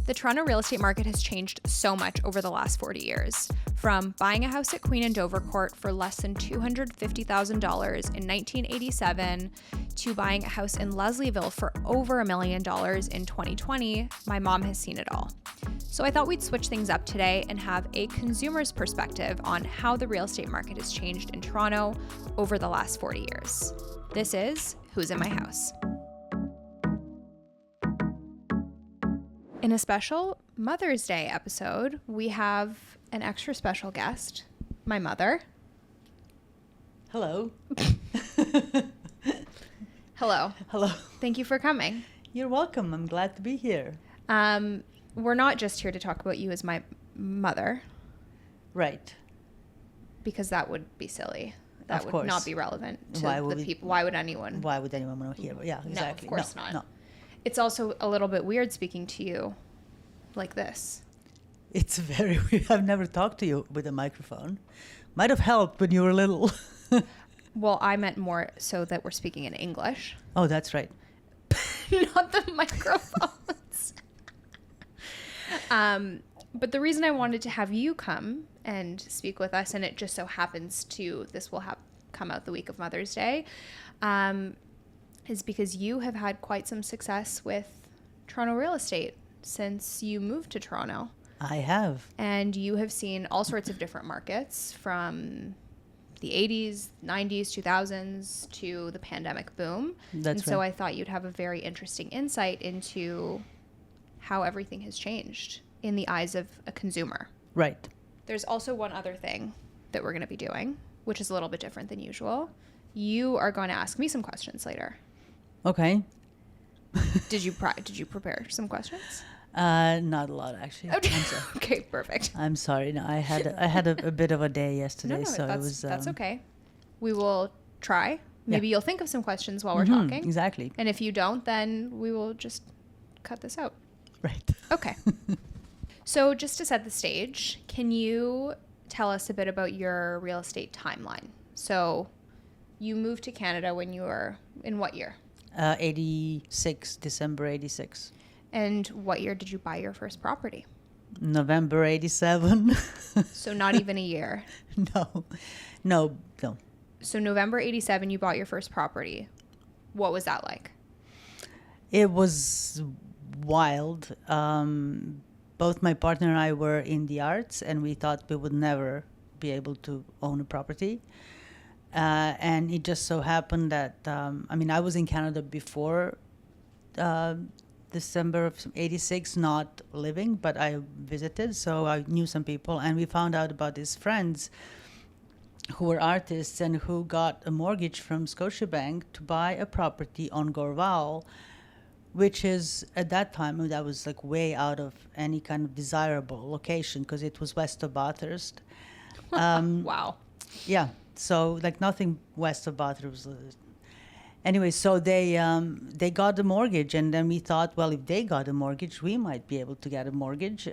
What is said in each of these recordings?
The Toronto real estate market has changed so much over the last 40 years. From buying a house at Queen Dovercourt for less than $250,000 in 1987 to buying a house in Leslieville for over $1 million in 2020, my mom has seen it all. So I thought we'd switch things up today and have a consumer's perspective on how the real estate market has changed in Toronto over the last 40 years. This is Who's in My House? In a special Mother's Day episode, we have an extra special guest, my mother. Hello. Hello. Hello. Thank you for coming. You're welcome. I'm glad to be here. We're not just here to talk about you as my mother. Right. Because that would be silly. That of would course. Not be relevant to the people. Why would anyone? Why would anyone want to hear? Yeah, exactly. No, of course not. No. It's also a little bit weird speaking to you like this. It's very weird. I've never talked to you with a microphone. Might have helped when you were little. Well, I meant more so that we're speaking in English. Oh, that's right. Not the microphones. But the reason I wanted to have you come and speak with us, and it just so happens this will come out the week of Mother's Day, is because you have had quite some success with Toronto real estate since you moved to Toronto. I have. And you have seen all sorts of different markets from the 80s, 90s, 2000s to the pandemic boom. That's and so I thought you'd have a very interesting insight into how everything has changed in the eyes of a consumer. Right. There's also one other thing that we're going to be doing, which is a little bit different than usual. You are going to ask me some questions later. Okay. Did you prepare some questions? Not a lot, actually. Okay, perfect. I'm sorry. No, I had a bit of a day yesterday, that's okay. We will try. Maybe you'll think of some questions while we're talking. Exactly. And if you don't, then we will just cut this out. Right. Okay. So just to set the stage, can you tell us a bit about your real estate timeline? So you moved to Canada when you were in what year? 86, December 86. And what year did you buy your first property? November 87. So not even a year. No. So November 87, you bought your first property. What was that like? It was wild. Both my partner and I were in the arts, and we thought we would never be able to own a property. And it just so happened that, I was in Canada before December of 86, not living, but I visited, so I knew some people, and we found out about these friends who were artists and who got a mortgage from Scotiabank to buy a property on Gorval, which is, at that time, that was like way out of any kind of desirable location because it was west of Bathurst. Wow. Yeah. So like nothing west of Bathurst. Anyway, so they got the mortgage, and then we thought, well, if they got a mortgage, we might be able to get a mortgage.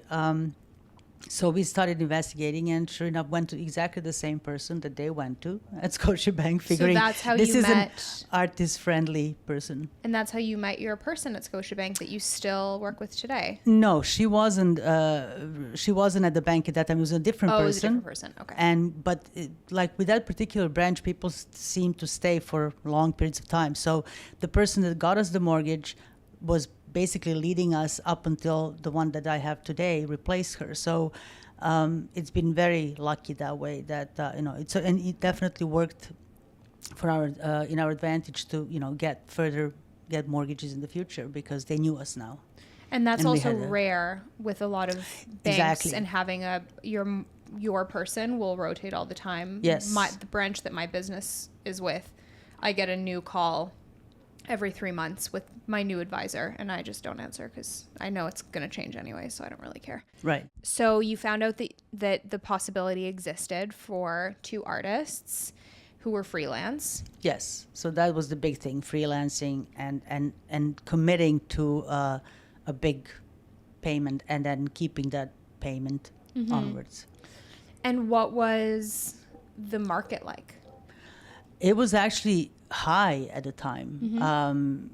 So we started investigating, and sure enough, went to exactly the same person that they went to at Scotiabank, figuring so that's how this you is met, an artist-friendly person. And that's how you met your person at Scotiabank that you still work with today. No, she wasn't. She wasn't at the bank at that time. It was a different person. Oh, it was a different person. Okay. But like with that particular branch, people seem to stay for long periods of time. So the person that got us the mortgage was basically leading us up until the one that I have today replaced her. So it's been very lucky that way. That and it definitely worked for our in our advantage to get mortgages in the future because they knew us now. And that's also rare with a lot of banks. Exactly. And having your person will rotate all the time. Yes. The branch that my business is with, I get a new call every 3 months with my new advisor, and I just don't answer because I know it's going to change anyway, so I don't really care. Right. So you found out that the possibility existed for two artists who were freelance. Yes. So that was the big thing, freelancing and committing to a big payment and then keeping that payment onwards. And what was the market like? It was actually high at the time.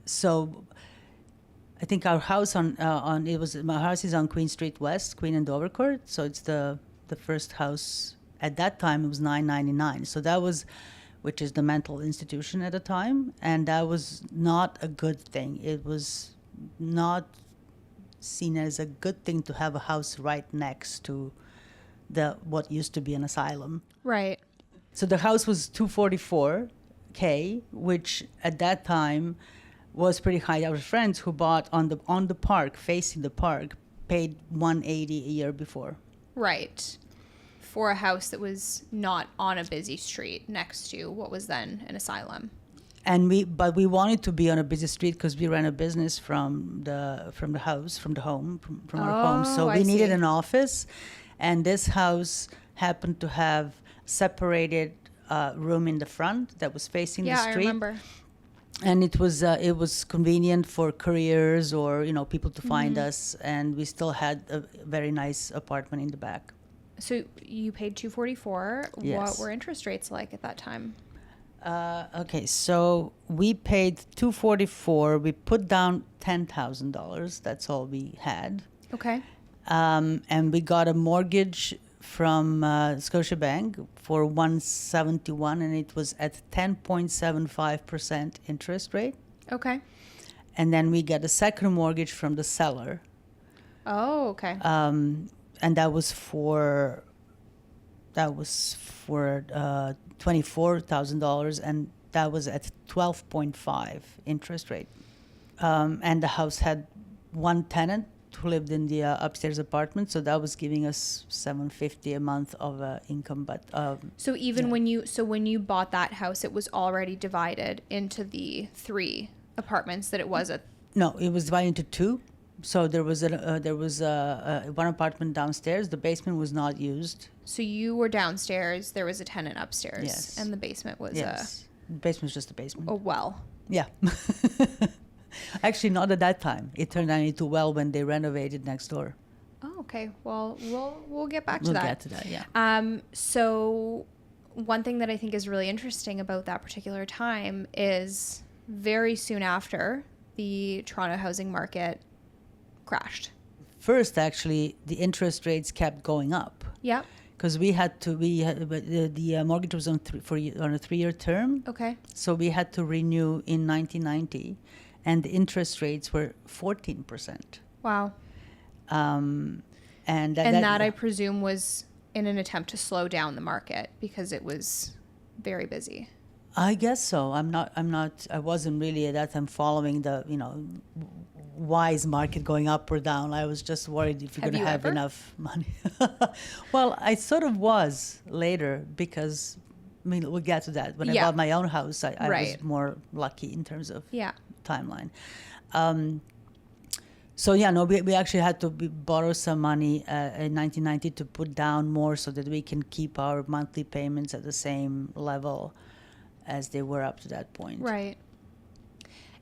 So I think our house my house is on Queen Street West, Queen and Dovercourt. So it's the first house at that time. It was $9.99. So that was, which is the mental institution at the time, and that was not a good thing. It was not seen as a good thing to have a house right next to what used to be an asylum. Right. So the house was $244K, which at that time was pretty high. Our friends who bought on the park, facing the park, paid $180 a year before. Right. For a house that was not on a busy street next to what was then an asylum. But we wanted to be on a busy street because we ran a business from our home. So we needed an office, and this house happened to have separated room in the front that was facing the street. Yeah, I remember. And it was convenient for couriers or people to find us, and we still had a very nice apartment in the back. So you paid $244. Yes. What were interest rates like at that time? Okay, so we paid $244. We put down $10,000. That's all we had. Okay. And we got a mortgage from Scotiabank for $171, and it was at 10.75% interest rate. Okay. And then we got a second mortgage from the seller. Oh, okay. And that was for $24,000, and that was at 12.5 interest rate. And the house had one tenant who lived in the upstairs apartment, so that was giving us $750 a month of income. But so when you bought that house, it was already divided into the 3 apartments that it was at. No, it was divided into 2. So there was one apartment downstairs. The basement was not used. So you were downstairs. There was a tenant upstairs. Yes. And the basement was the basement was just a basement. a well. Yeah. Actually, not at that time. It turned into a well when they renovated next door. Oh, okay. Well, we'll get back to that. We'll get to that, yeah. So one thing that I think is really interesting about that particular time is very soon after, the Toronto housing market crashed. First, actually, the interest rates kept going up. Yeah. Because the mortgage was on a 3-year term. Okay. So we had to renew in 1990, and the interest rates were 14%. Wow. And that I presume was in an attempt to slow down the market because it was very busy. I guess so. I wasn't really at that time following the, why is market going up or down. I was just worried if you're going to have enough money. Well, I sort of was later because, we'll get to that. When I bought my own house, I was more lucky in terms of timeline. We actually had to borrow some money in 1990 to put down more so that we can keep our monthly payments at the same level as they were up to that point. Right.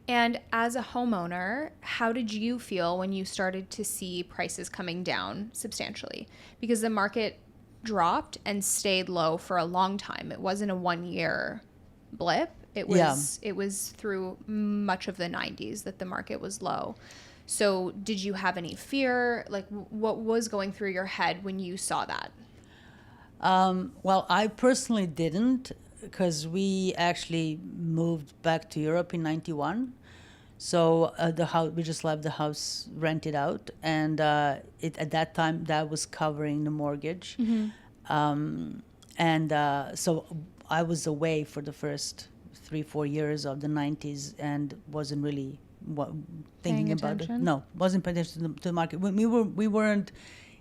And as a homeowner, how did you feel when you started to see prices coming down substantially? Because the market dropped and stayed low for a long time. It wasn't a 1-year blip. It was through much of the 90s that the market was low. So did you have any fear? Like, what was going through your head when you saw that? Well, I personally didn't, because we actually moved back to Europe in 91. So we just left the house rented out, and at that time that was covering the mortgage. Mm-hmm. So I was away for the first 3-4 years of the 90s and wasn't really thinking about it. No, wasn't paying attention to the market. We weren't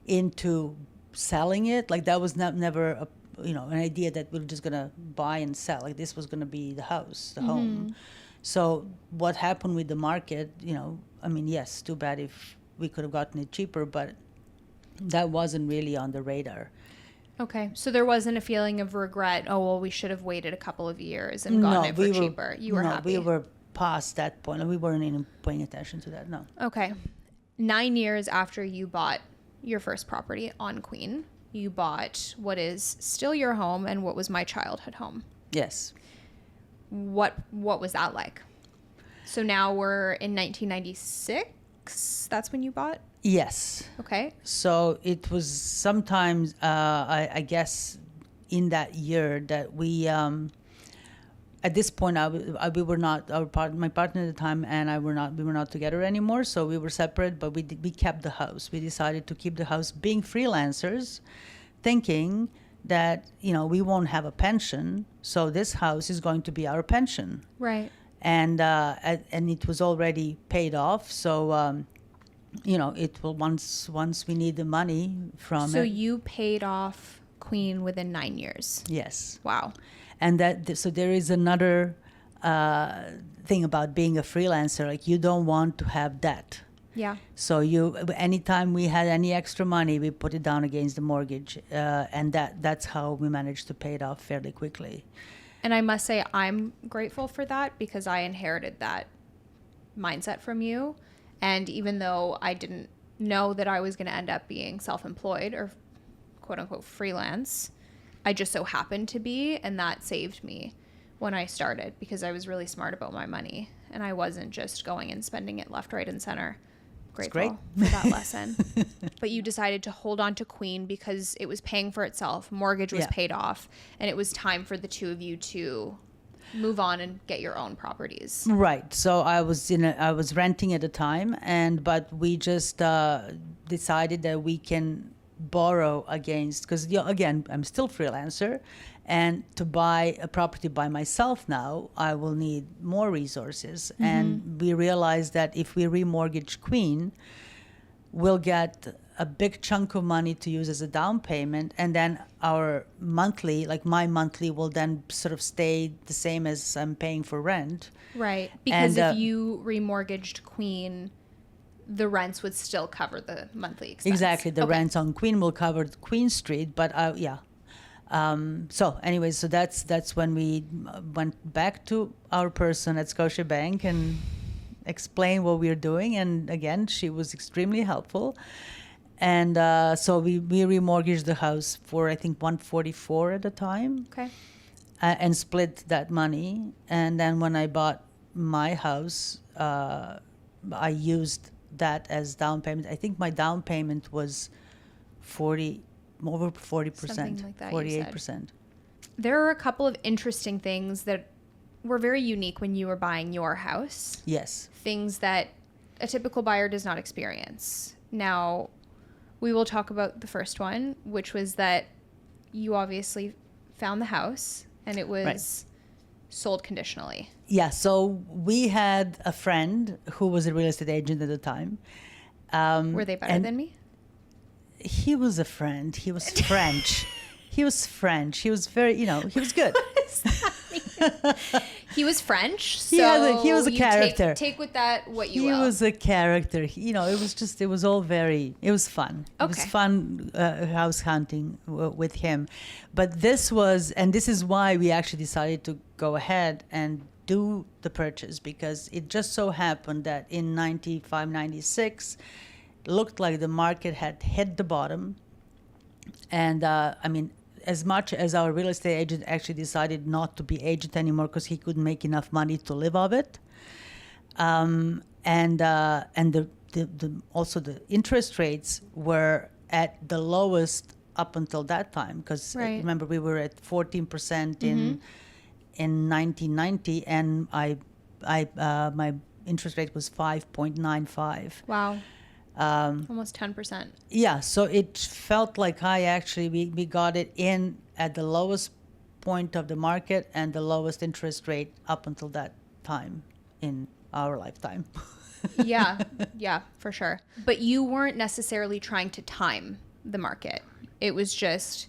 into selling it. Like that was never an idea that we were just gonna buy and sell. Like this was gonna be the house, the home. So what happened with the market? Yes, too bad if we could have gotten it cheaper, but that wasn't really on the radar. Okay, so there wasn't a feeling of regret. Oh well, we should have waited a couple of years and gotten it for cheaper. You were happy. We were past that point. We weren't even paying attention to that. No. Okay, 9 years after you bought your first property on Queen, you bought what is still your home and what was my childhood home. Yes. What was that like? So now we're in 1996. 6, that's when you bought? Yes. Okay. So it was sometimes, I guess, in that year that we, at this point, we were not, my partner at the time and we were not together anymore. So we were separate, but we kept the house. We decided to keep the house, being freelancers, thinking that, we won't have a pension. So this house is going to be our pension. Right. And it was already paid off. So, it will once we need the money from it. So you paid off Queen within 9 years. Yes. Wow. And so there is another thing about being a freelancer. Like, you don't want to have debt. Yeah. So anytime we had any extra money, we put it down against the mortgage, and that's how we managed to pay it off fairly quickly. And I must say, I'm grateful for that because I inherited that mindset from you. And even though I didn't know that I was going to end up being self-employed or quote unquote freelance, I just so happened to be, and that saved me when I started because I was really smart about my money and I wasn't just going and spending it left, right, and center. Grateful for that lesson. But you decided to hold on to Queen because it was paying for itself, mortgage was paid off, and it was time for the two of you to move on and get your own properties. Right. So I was renting at the time, but we just decided that we can borrow against, because again, I'm still freelancer, and to buy a property by myself now, I will need more resources. Mm-hmm. And we realized that if we remortgage Queen, we'll get a big chunk of money to use as a down payment, and then our monthly, like my monthly, will then sort of stay the same as I'm paying for rent. Right. Because if you remortgaged Queen, the rents would still cover the monthly expense. Exactly. The rents on Queen will cover Queen Street, but yeah. So anyway, so that's when we went back to our person at Scotiabank and explained what we were doing. And again, she was extremely helpful. And so we remortgaged the house for, I think, $144 at the time. Okay. And split that money. And then when I bought my house, I used that as down payment. I think my down payment was over 40%, Something like that, 48%. There are a couple of interesting things that were very unique when you were buying your house. Yes. Things that a typical buyer does not experience. Now, we will talk about the first one, which was that you obviously found the house and it was sold conditionally. Yeah, so we had a friend who was a real estate agent at the time. Were they better than me? He was a friend. He was French. He was French. He was very, he was good. What does that mean? He was French, so he was a character. Take with that what you will. will. He was a character. It was all it was fun. Okay. It was fun house hunting with him. But this is why we actually decided to go ahead and do the purchase, because it just so happened that in 95, 96, it looked like the market had hit the bottom. And as much as our real estate agent actually decided not to be agent anymore because he couldn't make enough money to live off it, and also the interest rates were at the lowest up until that time, because remember we were at 14% in 1990, and my interest rate was 5.95. Wow. Almost 10%. Yeah, so it felt like we got it in at the lowest point of the market and the lowest interest rate up until that time in our lifetime. Yeah, for sure. But you weren't necessarily trying to time the market. It was just...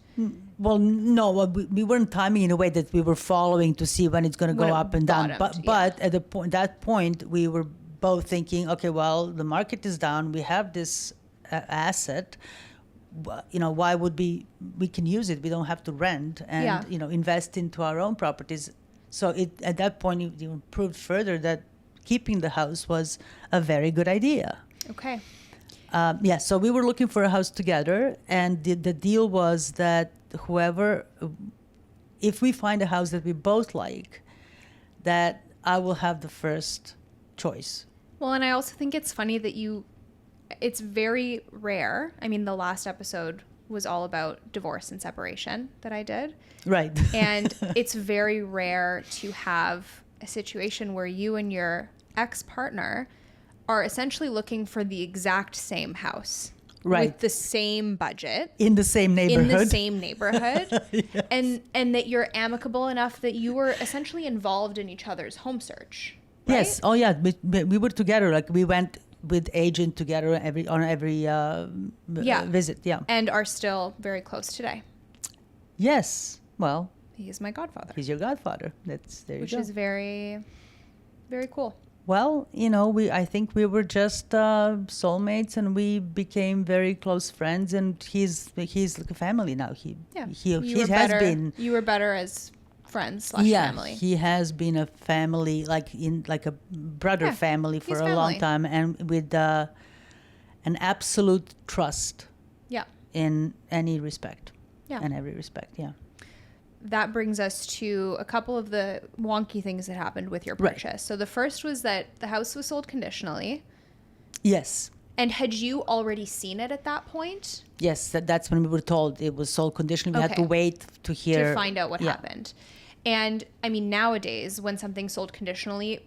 Well, no, we weren't timing in a way that we were following to see when it's going to go up and down. But at that point, we were both thinking, okay, well, the market is down. We have this asset. Why would we can use it? We don't have to rent and, invest into our own properties. So at that point, it proved further that keeping the house was a very good idea. Okay. So we were looking for a house together, and the deal was that if we find a house that we both like, that I will have the first choice. Well, and I also think it's funny that it's very rare. I mean, the last episode was all about divorce and separation that I did. Right. And it's very rare to have a situation where you and your ex-partner are essentially looking for the exact same house. Right. With the same budget. In the same neighborhood. In the same neighborhood. Yes. And that you're amicable enough that you were essentially involved in each other's home search. Right? Yes. Oh, yeah. We were together. Like, we went with agent together on every visit. Yeah. And are still very close today. Yes. Well, He is my godfather. he's your godfather. There you Which go. is very, very cool. Well, I think we were just soulmates, and we became very close friends. And he's like a family now. He has been. You were better as friends / family. He has been a family, like a brother family for a long time, and with an absolute trust. Yeah. In any respect. Yeah. In every respect. Yeah. That brings us to a couple of the wonky things that happened with your purchase. Right. So the first was that the house was sold conditionally. Yes. And had you already seen it at that point? Yes, that's when we were told it was sold conditionally. We had to wait to hear. To find out what happened. And I mean, nowadays, when something's sold conditionally,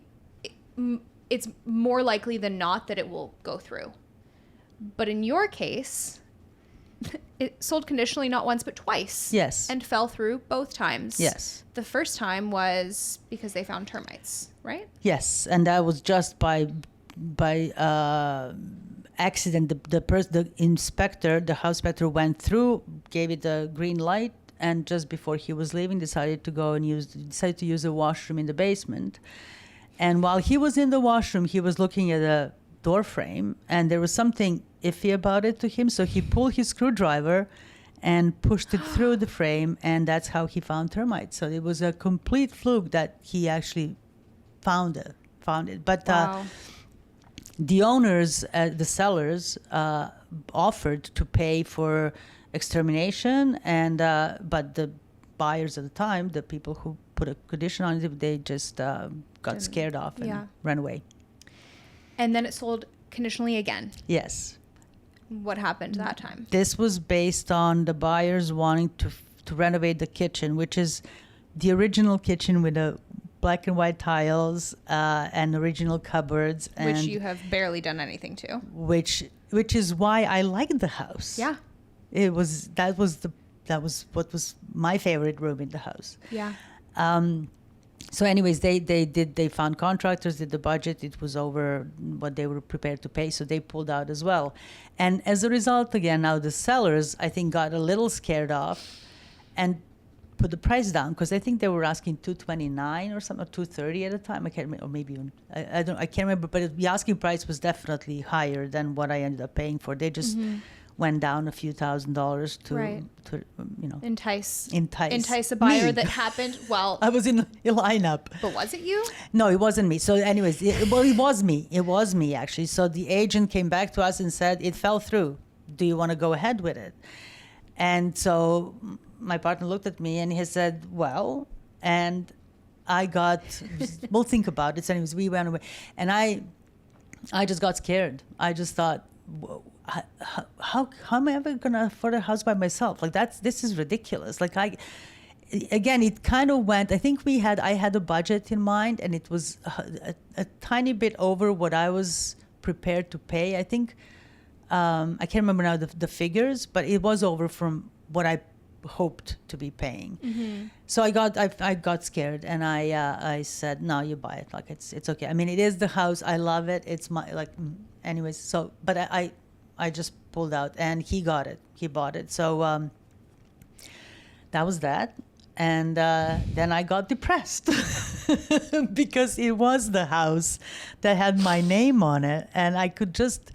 it's more likely than not that it will go through. But in your case, it sold conditionally not once but twice. Yes. And fell through both times. Yes. The first time was because they found termites, right? Yes, and that was just by accident. The inspector, the house inspector, went through, gave it a green light, and just before he was leaving, decided to use a washroom in the basement. And while he was in the washroom, he was looking at a door frame, and there was something iffy about it to him. So he pulled his screwdriver and pushed it through the frame, and that's how he found termites. So it was a complete fluke that he actually found it. But wow. The owners, the sellers, offered to pay for extermination, and but the buyers at the time, the people who put a condition on it, they just got scared off and ran away. And then it sold conditionally again. Yes. What happened that time? This was based on the buyers wanting to renovate the kitchen, which is the original kitchen with the black and white tiles and original cupboards. Which you have barely done anything to. Which is why I liked the house. Yeah. That was what was my favorite room in the house. Yeah. So anyways, they found contractors, did the budget. It was over what they were prepared to pay, so they pulled out as well. And as a result, again, now the sellers, I think, got a little scared off and put the price down, because I think they were asking $229 or something, or $230 at the time. I can't remember, or maybe even, I can't remember, but the asking price was definitely higher than what I ended up paying for. They just went down a few $1,000s to entice a buyer me. that happened. Well, I was in a lineup. But was it you? No, it wasn't me. So anyways, it was me. It was me, actually. So the agent came back to us and said, it fell through. Do you want to go ahead with it? And so my partner looked at me and he said, well, and we'll think about it. So anyways, we went away. And I just got scared. I just thought, how am I ever going to afford a house by myself? Like, this is ridiculous. Like, again, it kind of went, I think I had a budget in mind, and it was a tiny bit over what I was prepared to pay. I think, I can't remember now the figures, but it was over from what I hoped to be paying. Mm-hmm. So I got scared, and I said, no, you buy it. Like, it's okay. I mean, it is the house. I love it. It's my, like, anyways. So, but I just pulled out, and he got it. He bought it. So that was that. And then I got depressed because it was the house that had my name on it. And I could just,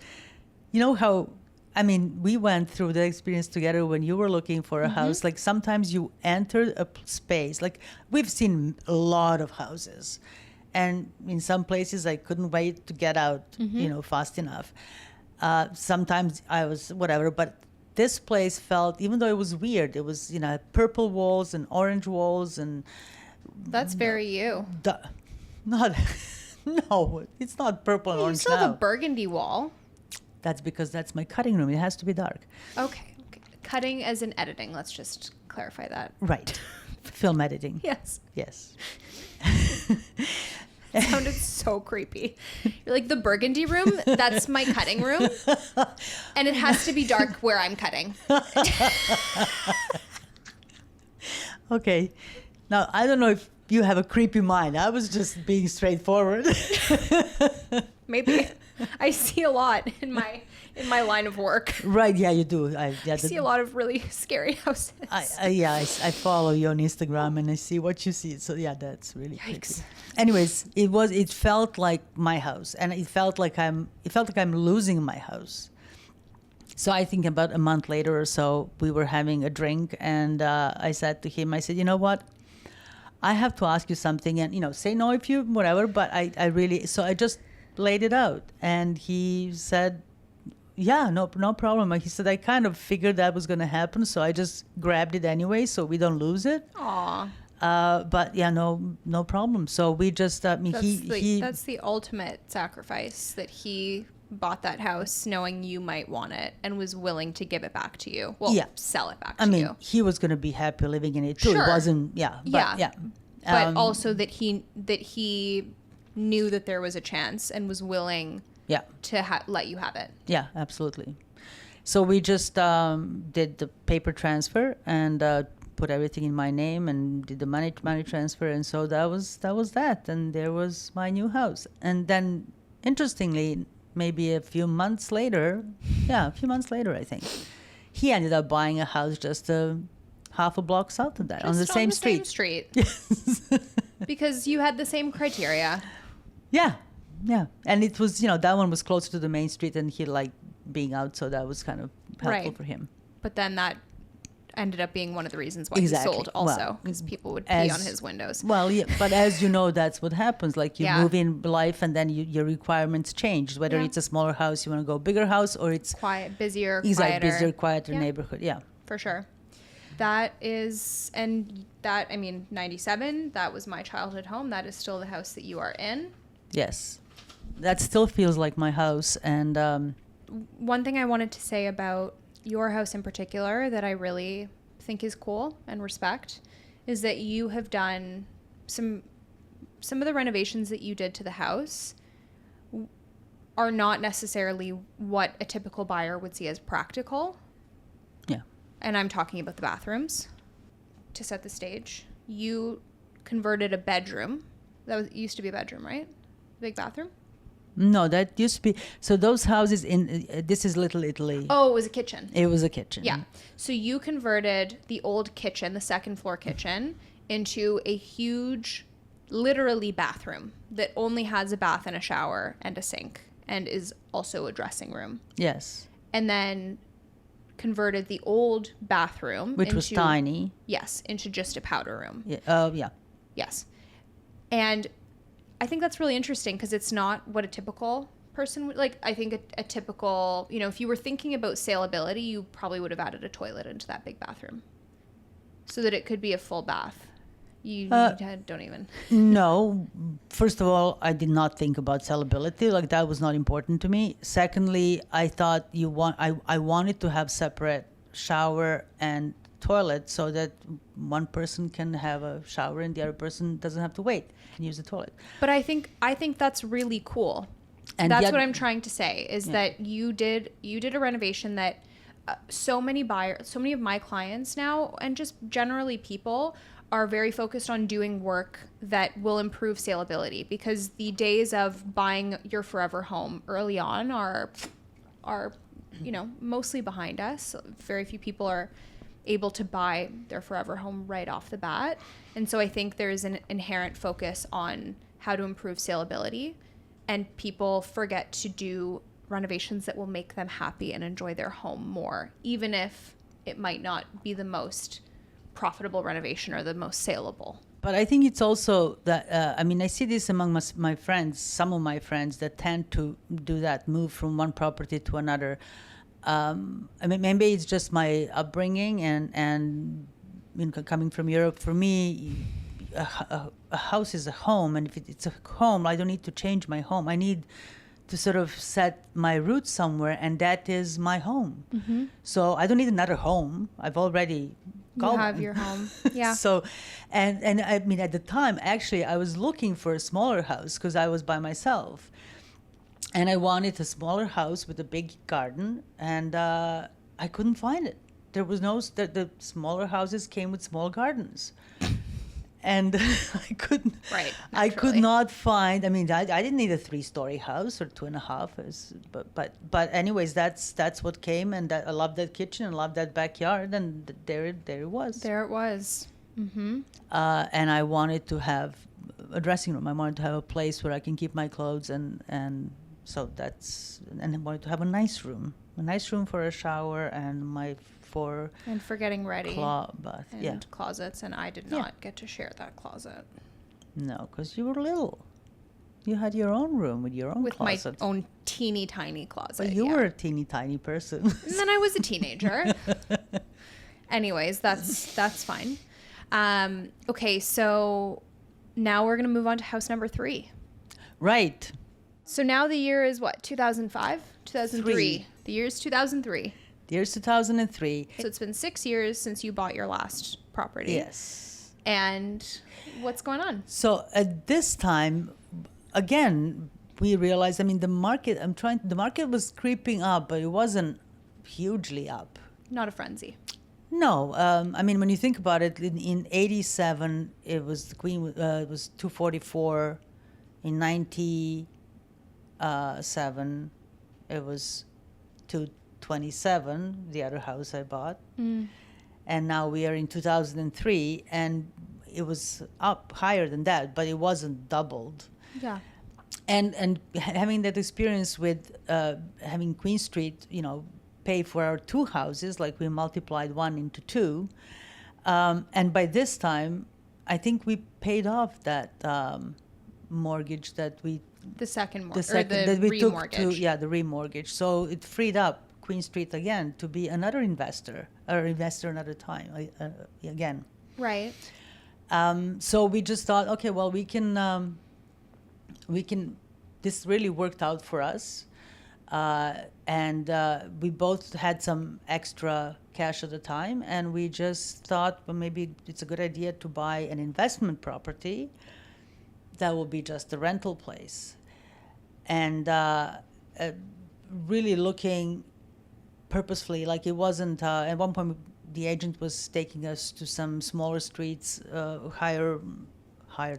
we went through the experience together when you were looking for a house. Like, sometimes you enter a space, like, we've seen a lot of houses. And in some places, I couldn't wait to get out, fast enough. Sometimes I was whatever, but this place felt, even though it was weird, it was, purple walls and orange walls, and that's very you. No, it's not purple and You orange still have a now. burgundy wall. That's because that's my cutting room. It has to be dark. Okay. Cutting as in editing. Let's just clarify that. Right. Film editing. Yes. Yes. It sounded so creepy. You're like, the burgundy room, that's my cutting room. And it has to be dark where I'm cutting. Okay. Now, I don't know if you have a creepy mind. I was just being straightforward. Maybe. I see a lot in my line of work. Right. Yeah, you do. I See a lot of really scary houses. I follow you on Instagram and I see what you see. So yeah, that's really Yikes. creepy. Anyways, it felt like my house, and it felt like I'm losing my house. So I think about a month later or so, we were having a drink, and I said to him, I said, you know what? I have to ask you something, and say no if you whatever. But I really, so I just laid it out, and he said, yeah, no problem. He said, I kind of figured that was going to happen, so I just grabbed it anyway, so we don't lose it. Aw. But yeah, no problem. So we just, That's the ultimate sacrifice, that he bought that house knowing you might want it and was willing to give it back to you. Well, Yeah. sell it back to you. He was going to be happy living in it too. Sure. It wasn't, but But also that he knew that there was a chance and was willing yeah, to let you have it. yeah, absolutely. So we just did the paper transfer and put everything in my name and did the money transfer, and so that was that, and there was my new house. And then, interestingly, maybe a few months later, I think, he ended up buying a house just half a block south of that, on the same street. Yes. Because you had the same criteria. Yeah. And it was, that one was closer to the main street, and he liked being out, so that was kind of helpful for him. But then that ended up being one of the reasons why Exactly. he sold also, because people would pee on his windows. Well, yeah, but as you know, that's what happens. Like you Yeah. move in life, and then your requirements change. Whether Yeah. it's a smaller house, you want to go bigger house, or it's Quiet, busier, exactly quieter. busier, quieter Yeah. neighborhood. Yeah. For sure. That is, and that, 97, that was my childhood home. That is still the house that you are in. Yes, that still feels like my house. And One thing I wanted to say about your house in particular that I really think is cool and respect is that you have done some of the renovations that you did to the house are not necessarily what a typical buyer would see as practical. yeah, And I'm talking about the bathrooms. To set the stage, you converted a bedroom. Used to be a bedroom, right? Big bathroom? no, that used to be. So those houses this is Little Italy. Oh, it was a kitchen. It was a kitchen. Yeah. So you converted the old kitchen, the second floor kitchen, into a huge, literally bathroom that only has a bath and a shower and a sink and is also a dressing room. Yes. And then converted the old bathroom, Which was tiny. Yes, into just a powder room. Yeah. Yeah. Yes. And I think that's really interesting because it's not what a typical person would like. I think a typical, if you were thinking about saleability, you probably would have added a toilet into that big bathroom so that it could be a full bath. You don't even. No. First of all, I did not think about sellability. Like, that was not important to me. Secondly, I thought I wanted to have separate shower and toilet so that one person can have a shower and the other person doesn't have to wait and use the toilet. But I think that's really cool. And that's what I'm trying to say is that you did a renovation that so many of my clients now, and just generally people, are very focused on doing work that will improve saleability, because the days of buying your forever home early on are mostly behind us. Very few people are able to buy their forever home right off the bat. And so I think there's an inherent focus on how to improve saleability, and people forget to do renovations that will make them happy and enjoy their home more, even if it might not be the most profitable renovation or the most saleable. But I think it's also that, I see this among my friends, some of my friends that tend to do that, move from one property to another. Maybe it's just my upbringing and coming from Europe. For me, a house is a home, and if it's a home, I don't need to change my home. I need to sort of set my roots somewhere, and that is my home. So I don't need another home. I've already got You have one. your home. Yeah. So, and I mean, at the time, actually, I was looking for a smaller house because I was by myself, and I wanted a smaller house with a big garden, and I couldn't find it. There was no the smaller houses came with small gardens. And I couldn't. Right, I could naturally. not find. I mean, I didn't need a 3-story house or 2.5. But anyways, that's what came, and I loved that kitchen and loved that backyard, and there it was. There it was. And I wanted to have a dressing room. I wanted to have a place where I can keep my clothes, and so and I wanted to have a nice room for a shower and my 4 And for getting ready. bath. And Yeah. closets, and I did not get to share that closet. No, because you were little. You had your own room with your own With closet. my own teeny tiny closet. But you yeah. were a teeny tiny person. And then I was a teenager. Anyways, that's fine. Okay, so now we're going to move on to house number 3. Right. So now the year is what, 2005? 2003. Three. The year is 2003. The year's 2003. So it's been 6 years since you bought your last property. Yes. And what's going on? So at this time, again, we realized, I mean, the market was creeping up, but it wasn't hugely up. Not a frenzy. No, I mean, when you think about it, in 87, it was the Queen, it was 244. In 97, it was 227, the other house I bought. And now we are in 2003, and it was up higher than that, but it wasn't doubled. Yeah. And having that experience with having Queen Street, pay for our 2 houses, like we multiplied 1 into 2. And by this time, I think we paid off that mortgage that we The second the second the that we took to remortgage. the remortgage. So it freed up Queen Street again to be another investor another time again. Right. So we just thought, okay, well, we can. This really worked out for us, and we both had some extra cash at the time, and we just thought, well, maybe it's a good idea to buy an investment property that will be just a rental place, and really looking purposefully, like it wasn't. At one point, the agent was taking us to some smaller streets, higher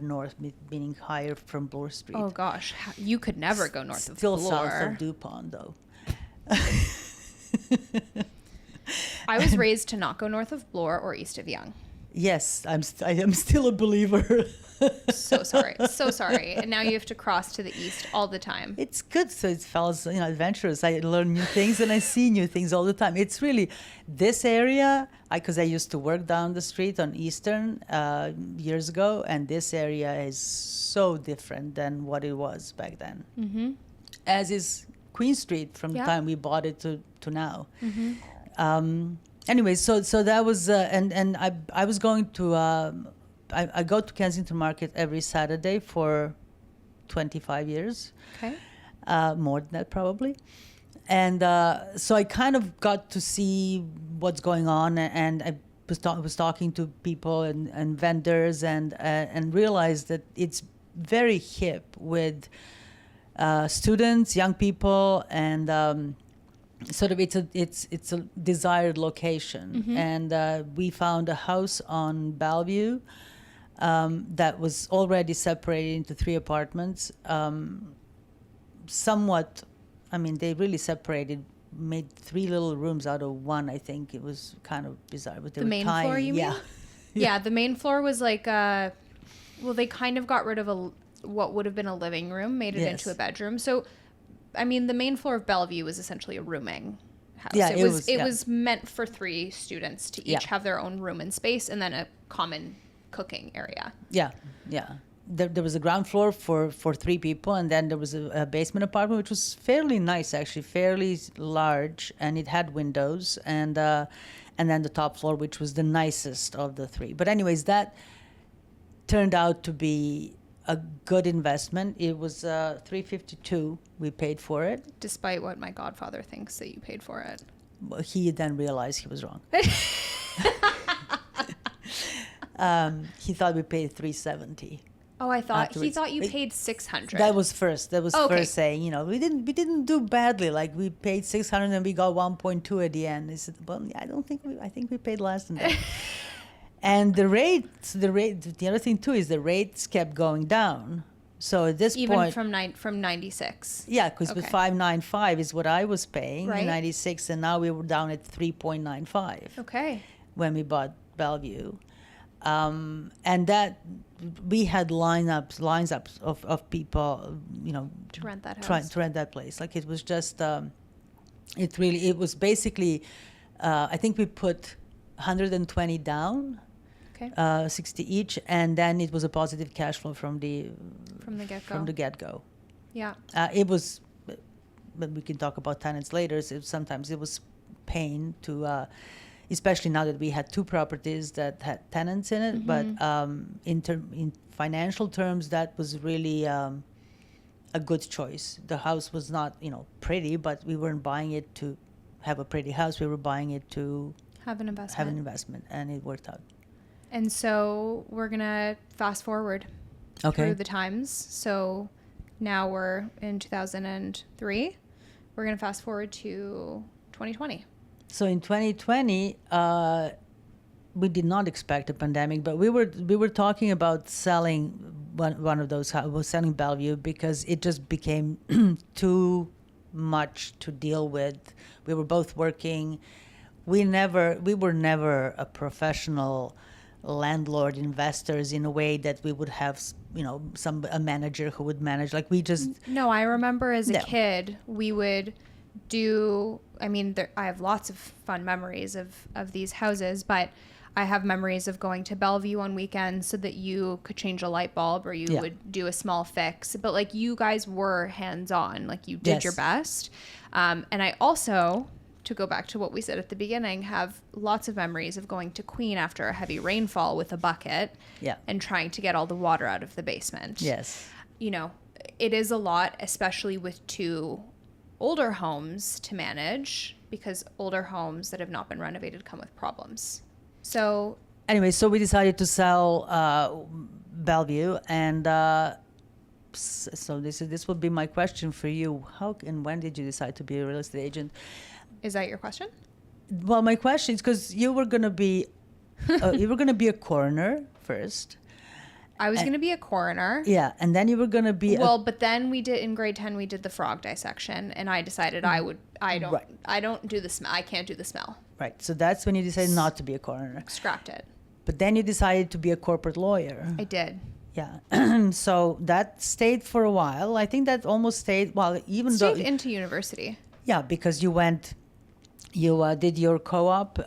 north, meaning higher from Bloor Street. Oh gosh, you could never go north of Still Bloor. south of DuPont, though. I was raised to not go north of Bloor or east of Yonge. Yes, I am still a believer. So sorry. So sorry. And now you have to cross to the east all the time. It's good, so it feels adventurous. I learn new things and I see new things all the time. It's really this area, because I used to work down the street on Eastern years ago, and this area is so different than what it was back then. Mm-hmm. As is Queen Street from the time we bought it to now. Mm-hmm. Anyway, so that was, and I was going to, I go to Kensington Market every Saturday for 25 years. Okay. More than that probably. And so I kind of got to see what's going on, and I was talking to people and vendors, and realized that it's very hip with students, young people, and sort of it's a desired location. Mm-hmm. And we found a house on Bellevue that was already separated into 3 apartments. Somewhat, I mean, they really separated, made 3 little rooms out of 1. I think it was kind of bizarre, but they The were main tiny. floor, you mean? Yeah, the main floor was like, well, they kind of got rid of what would have been a living room, made it into a bedroom. So, I mean, the main floor of Bellevue was essentially a rooming house. Yeah, it was meant for 3 students to each have their own room and space, and then a common cooking area. Yeah. There was a ground floor for 3 people, and then there was a basement apartment, which was fairly nice, actually, fairly large, and it had windows, and then the top floor, which was the nicest of the 3. But anyways, turned out to be a good investment. It was $352 we paid for it. Despite what my godfather thinks that you paid for it. Well, he then realized he was wrong. He thought we paid $370. Oh, I thought he Afterwards. thought you paid $600. That was first. That was Okay. first saying, we didn't do badly. Like we paid $600 and we got 1.2 at the end. He said, well, I think we paid less than that. And the other thing too is the rates kept going down. So at this even point, from 96. yeah, because with Okay. 595 is what I was paying Right. in 96, and now we were down at 3.95 Okay. when we bought Bellevue. And that we had lines up of people, To rent that trying house. to rent that place. Like it was just, it was basically, I think we put 120 down, Okay. 60 each, and then it was a positive cash flow from the From the get-go. Yeah. It was, but we can talk about tenants later. So sometimes it was pain to, especially now that we had two properties that had tenants in it. But in financial terms, that was really a good choice. The house was not, pretty, but we weren't buying it to have a pretty house. We were buying it to Have an investment. have an investment, and it worked out. And so we're going to fast forward through the times. So now we're in 2003. We're going to fast forward to 2020. So in 2020, we did not expect a pandemic, but we were talking about selling one of those houses, selling Bellevue, because it just became too much to deal with. We were both working. We were never a professional landlord investors in a way that we would have, a manager who would manage. Like we just. No, I remember as a No. kid, we would do, I have lots of fun memories of these houses, but I have memories of going to Bellevue on weekends so that you could change a light bulb or you Yeah. would do a small fix. But like you guys were hands-on, like you did Yes. your best. And I also, to go back to what we said at the beginning, have lots of memories of going to Queen after a heavy rainfall with a bucket Yeah. and trying to get all the water out of the basement. Yes. It is a lot, especially with two older homes to manage, because older homes that have not been renovated come with problems. So Anyway, so we decided to sell Bellevue, and so this would be my question for you. How and when did you decide to be a real estate agent? is that your question? Well, my question is because you were gonna be a coroner first. I was going to be a coroner. Yeah, and then you were gonna be Well, but then we did in grade 10 we did the frog dissection, and I decided I don't Right. do the smell. I can't do the smell. right. So that's when you decided not to be a coroner. Scrapped it. But then you decided to be a corporate lawyer. I did. Yeah. So that stayed for a while. I think that almost stayed. Well, even though Stayed into university. yeah, because you did your co-op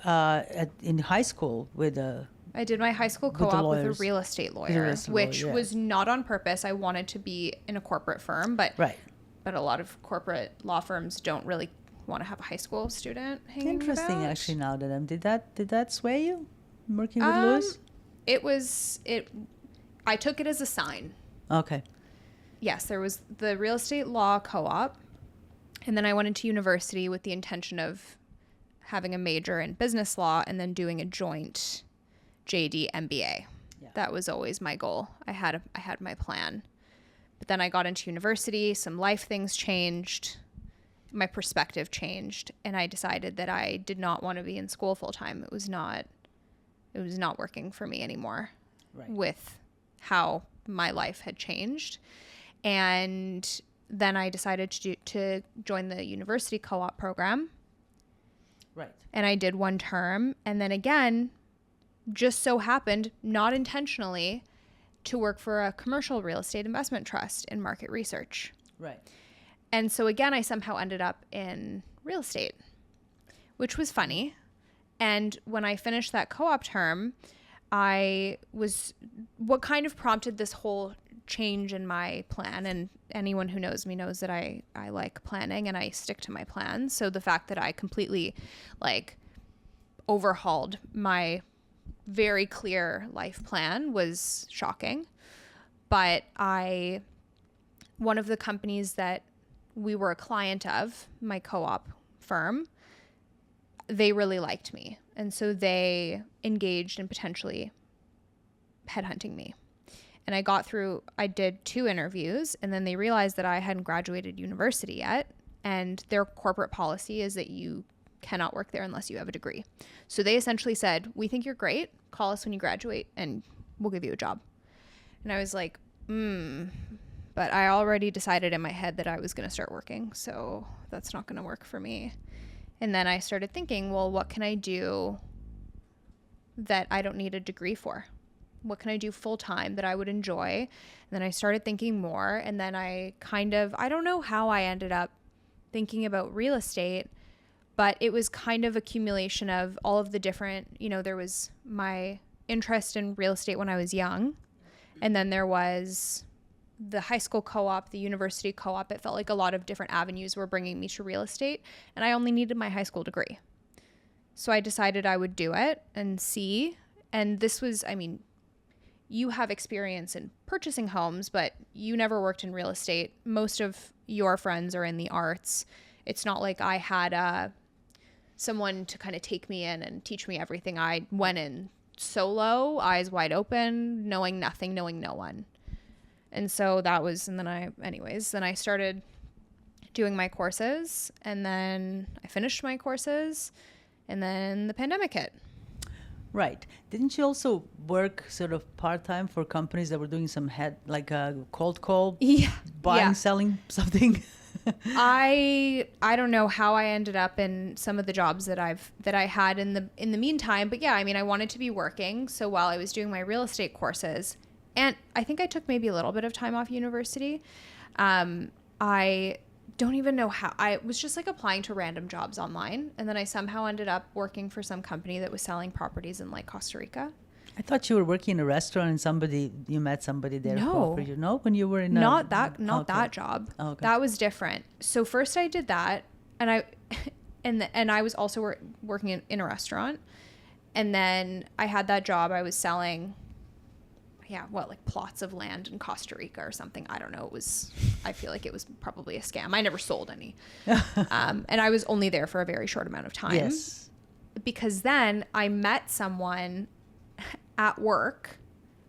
in high school with a. I did my high school the co-op with a lawyers. real estate a lawyer, real estate which lawyer, yeah. was not on purpose. I wanted to be in a corporate firm, but Right. a lot of corporate law firms don't really want to have a high school student hanging Interesting, about. actually. Now that did that sway you working with Louis? I took it as a sign. Okay. Yes, there was the real estate law co-op, and then I went into university with the intention of having a major in business law and then doing a joint JD MBA. Yeah. That was always my goal. I had my plan. But then I got into university, some life things changed, my perspective changed, and I decided that I did not want to be in school full time. It was not working for me anymore. Right. With how my life had changed. And then I decided to join the university co-op program. Right. And I did one term, and then again, just so happened, not intentionally, to work for a commercial real estate investment trust in market research. Right. And so again, I somehow ended up in real estate, which was funny. And when I finished that co-op term, what kind of prompted this whole change in my plan, and anyone who knows me knows that I like planning and I stick to my plans. So the fact that I completely overhauled very clear life plan was shocking. But one of the companies that we were a client of, my co-op firm, they really liked me. And so they engaged in potentially headhunting me. And I did 2 interviews, and then they realized that I hadn't graduated university yet. And their corporate policy is that you cannot work there unless you have a degree. So they essentially said, we think you're great. Call us when you graduate and we'll give you a job. And I was like, but I already decided in my head that I was going to start working. So that's not going to work for me. And then I started thinking, well, what can I do that I don't need a degree for? What can I do full time that I would enjoy? And then I started thinking more. And then I don't know how I ended up thinking about real estate, but it was kind of accumulation of all of the different, there was my interest in real estate when I was young. And then there was the high school co-op, the university co-op. It felt like a lot of different avenues were bringing me to real estate, and I only needed my high school degree. So I decided I would do it and see. And this was, you have experience in purchasing homes, but you never worked in real estate. Most of your friends are in the arts. It's not like I had someone to kind of take me in and teach me everything. I went in solo, eyes wide open, knowing nothing, knowing no one. And so then I started doing my courses, and then I finished my courses, and then the pandemic hit. Right. Didn't you also work sort of part-time for companies that were doing some cold call? Yeah. Buying, selling something? I don't know how I ended up in some of the jobs that I had in the meantime, but yeah, I wanted to be working. So while I was doing my real estate courses, and I think I took maybe a little bit of time off university, I don't even know how. I was just applying to random jobs online, and then I somehow ended up working for some company that was selling properties in Costa Rica. I thought you were working in a restaurant and you met somebody there who offered you. No, when you were in that job. Okay. That was different. So first I did that, and I was also working in a restaurant, and then I had that job. I was selling, plots of land in Costa Rica or something. I don't know. I feel like it was probably a scam. I never sold any, and I was only there for a very short amount of time. Yes. Because then I met someone at work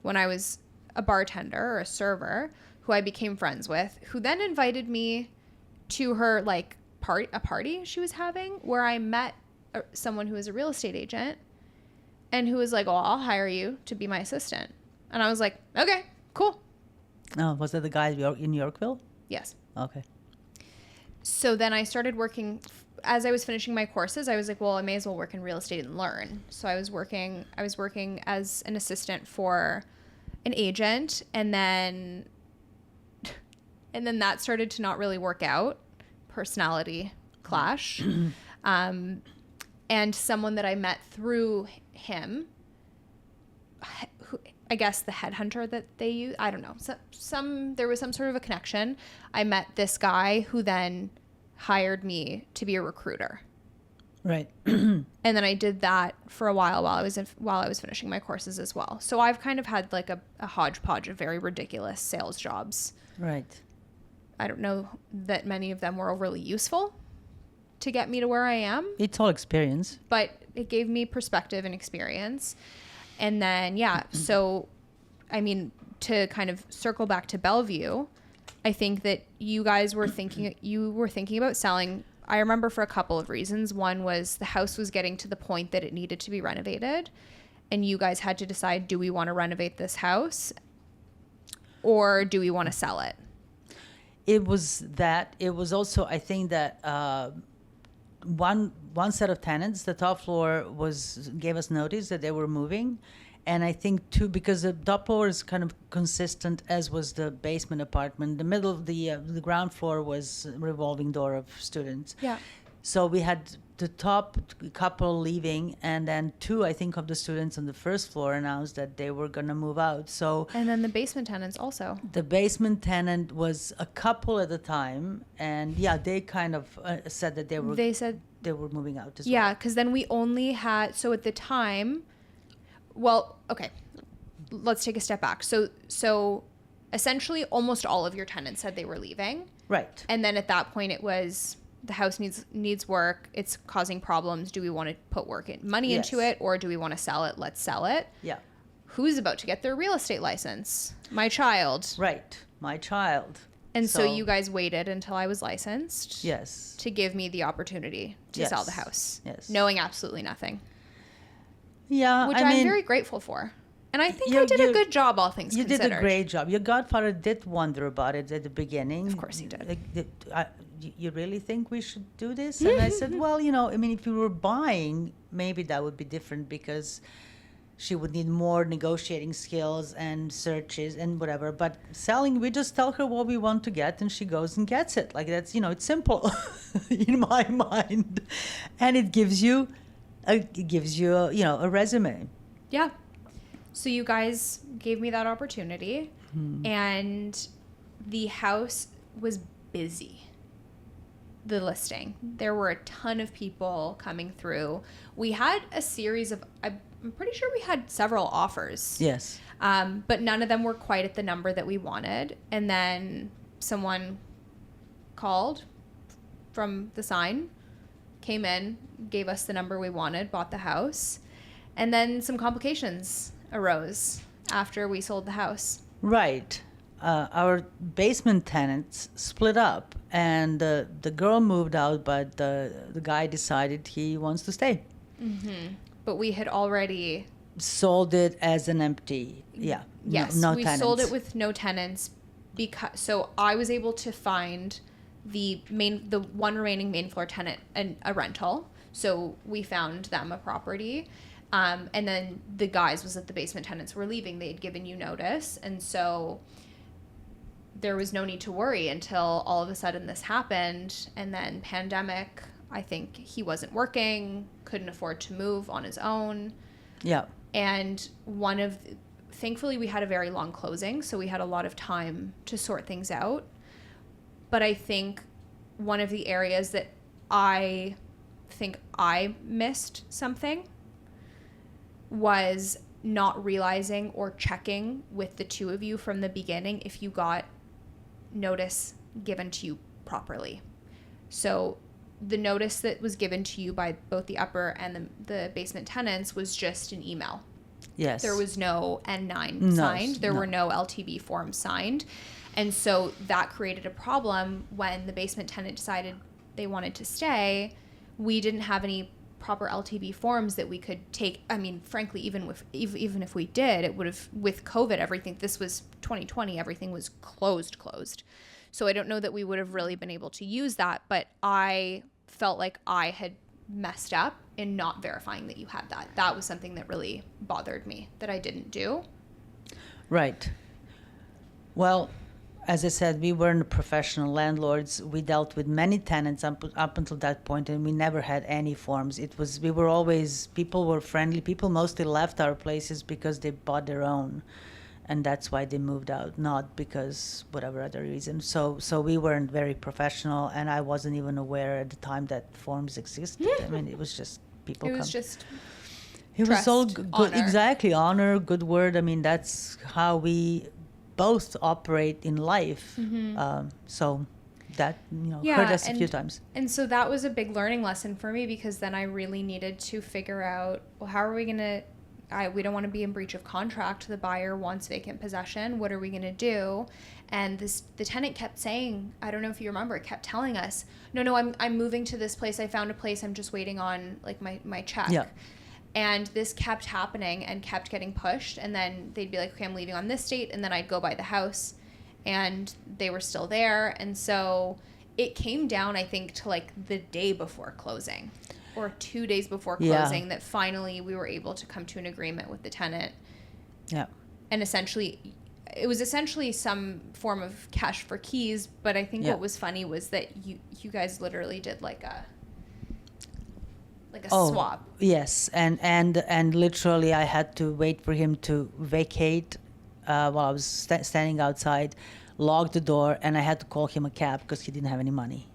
when I was a bartender or a server who I became friends with, who then invited me to her a party she was having, where I met someone who was a real estate agent and who was like, "Oh, I'll hire you to be my assistant." And I was like, "Okay, cool." Oh, was that the guy in Yorkville? Yes. Okay. So then I started working. As I was finishing my courses, I was like, well, I may as well work in real estate and learn. So I was working as an assistant for an agent, and then that started to not really work out. Personality clash. And someone that I met through him, who, I guess the headhunter that they use, I don't know. There was some sort of a connection. I met this guy who then hired me to be a recruiter. Right. And then I did that for a while I was finishing my courses as well. So I've kind of had a hodgepodge of very ridiculous sales jobs. Right. I don't know that many of them were overly useful to get me to where I am. It's all experience. But it gave me perspective and experience. And then, so, to kind of circle back to Bellevue, I think that you guys were thinking about selling. I remember for a couple of reasons. One was the house was getting to the point that it needed to be renovated, and you guys had to decide, do we want to renovate this house or do we want to sell it? It was that. It was also, I think that one set of tenants, the top floor gave us notice that they were moving. And I think too, because the top floor is kind of consistent, as was the basement apartment. The middle of the ground floor was a revolving door of students. Yeah. So we had the top couple leaving, and then 2, I think, of the students on the first floor announced that they were going to move out. So. And then the basement tenants also. The basement tenant was a couple at the time, and they kind of said that they were moving out as well. Yeah, because then we only had, so at the time, Well, okay. Let's take a step back. So essentially almost all of your tenants said they were leaving. Right. And then at that point it was the house needs work. It's causing problems. Do we want to put money Yes. into it, or do we want to sell it? Let's sell it. Yeah. Who's about to get their real estate license? My child. Right. My child. And so you guys waited until I was licensed. Yes. To give me the opportunity to sell the house. Yes. Knowing absolutely nothing. Yeah. Which I I'm mean, very grateful for. And I think I did a good job, all things considered. You did a great job. Your godfather did wonder about it at the beginning. Of course he did. You really think we should do this? And I said, well, I mean, if you were buying, maybe that would be different because she would need more negotiating skills and searches and whatever. But selling, we just tell her what we want to get and she goes and gets it. Like that's, it's simple in my mind. And it gives you a resume. Yeah. So you guys gave me that opportunity, and the house was busy. The listing. There were a ton of people coming through. We had a series of, I'm pretty sure we had several offers. Yes. But none of them were quite at the number that we wanted. And then someone called from the sign, came in, gave us the number we wanted, bought the house. And then some complications arose after we sold the house. Right. Our basement tenants split up, and the girl moved out, but the guy decided he wants to stay. Mm-hmm. But we had already sold it as an empty. Yeah. Yes, no we tenants. sold it with no tenants so I was able to find the one remaining main floor tenant a rental. So we found them a property. And then the guys was that the basement tenants were leaving. They had given you notice. And so there was no need to worry until all of a sudden this happened. And then pandemic, I think he wasn't working, couldn't afford to move on his own. Yeah. And thankfully we had a very long closing, so we had a lot of time to sort things out. But I think one of the areas that I think I missed something was not realizing or checking with the two of you from the beginning if you got notice given to you properly. So the notice that was given to you by both the upper and the basement tenants was just an email. Yes. There was no N9 signed. There were no LTB forms signed. And so that created a problem when the basement tenant decided they wanted to stay. We didn't have any proper LTB forms that we could take. I mean, frankly, even if we did, it would have, with COVID, this was 2020, everything was closed. So I don't know that we would have really been able to use that, but I felt like I had messed up in not verifying that you had that. That was something that really bothered me that I didn't do. Right. Well, as I said, we weren't professional landlords. We dealt with many tenants up until that point, and we never had any forms. People were friendly. People mostly left our places because they bought their own, and that's why they moved out, not because whatever other reason. So we weren't very professional, and I wasn't even aware at the time that forms existed. I mean, it was just people It was just It was all good. Honor. Exactly. Honor, good word. I mean, that's how we both operate in life. Mm-hmm. So that, hurt us a few times. And so that was a big learning lesson for me, because then I really needed to figure out, well, how are we going to, we don't want to be in breach of contract. The buyer wants vacant possession. What are we going to do? And the tenant kept saying, I don't know if you remember, it kept telling us, no, I'm moving to this place. I found a place. I'm just waiting on like my check. Yeah. And this kept happening and kept getting pushed. And then they'd be like, okay, I'm leaving on this date. And then I'd go by the house and they were still there. And so it came down, I think, to like the day before closing or 2 days before closing that finally we were able to come to an agreement with the tenant. Yeah. And it was essentially some form of cash for keys. But I think what was funny was that you guys literally did like a swap. Yes, and literally I had to wait for him to vacate while I was standing outside, lock the door, and I had to call him a cab because he didn't have any money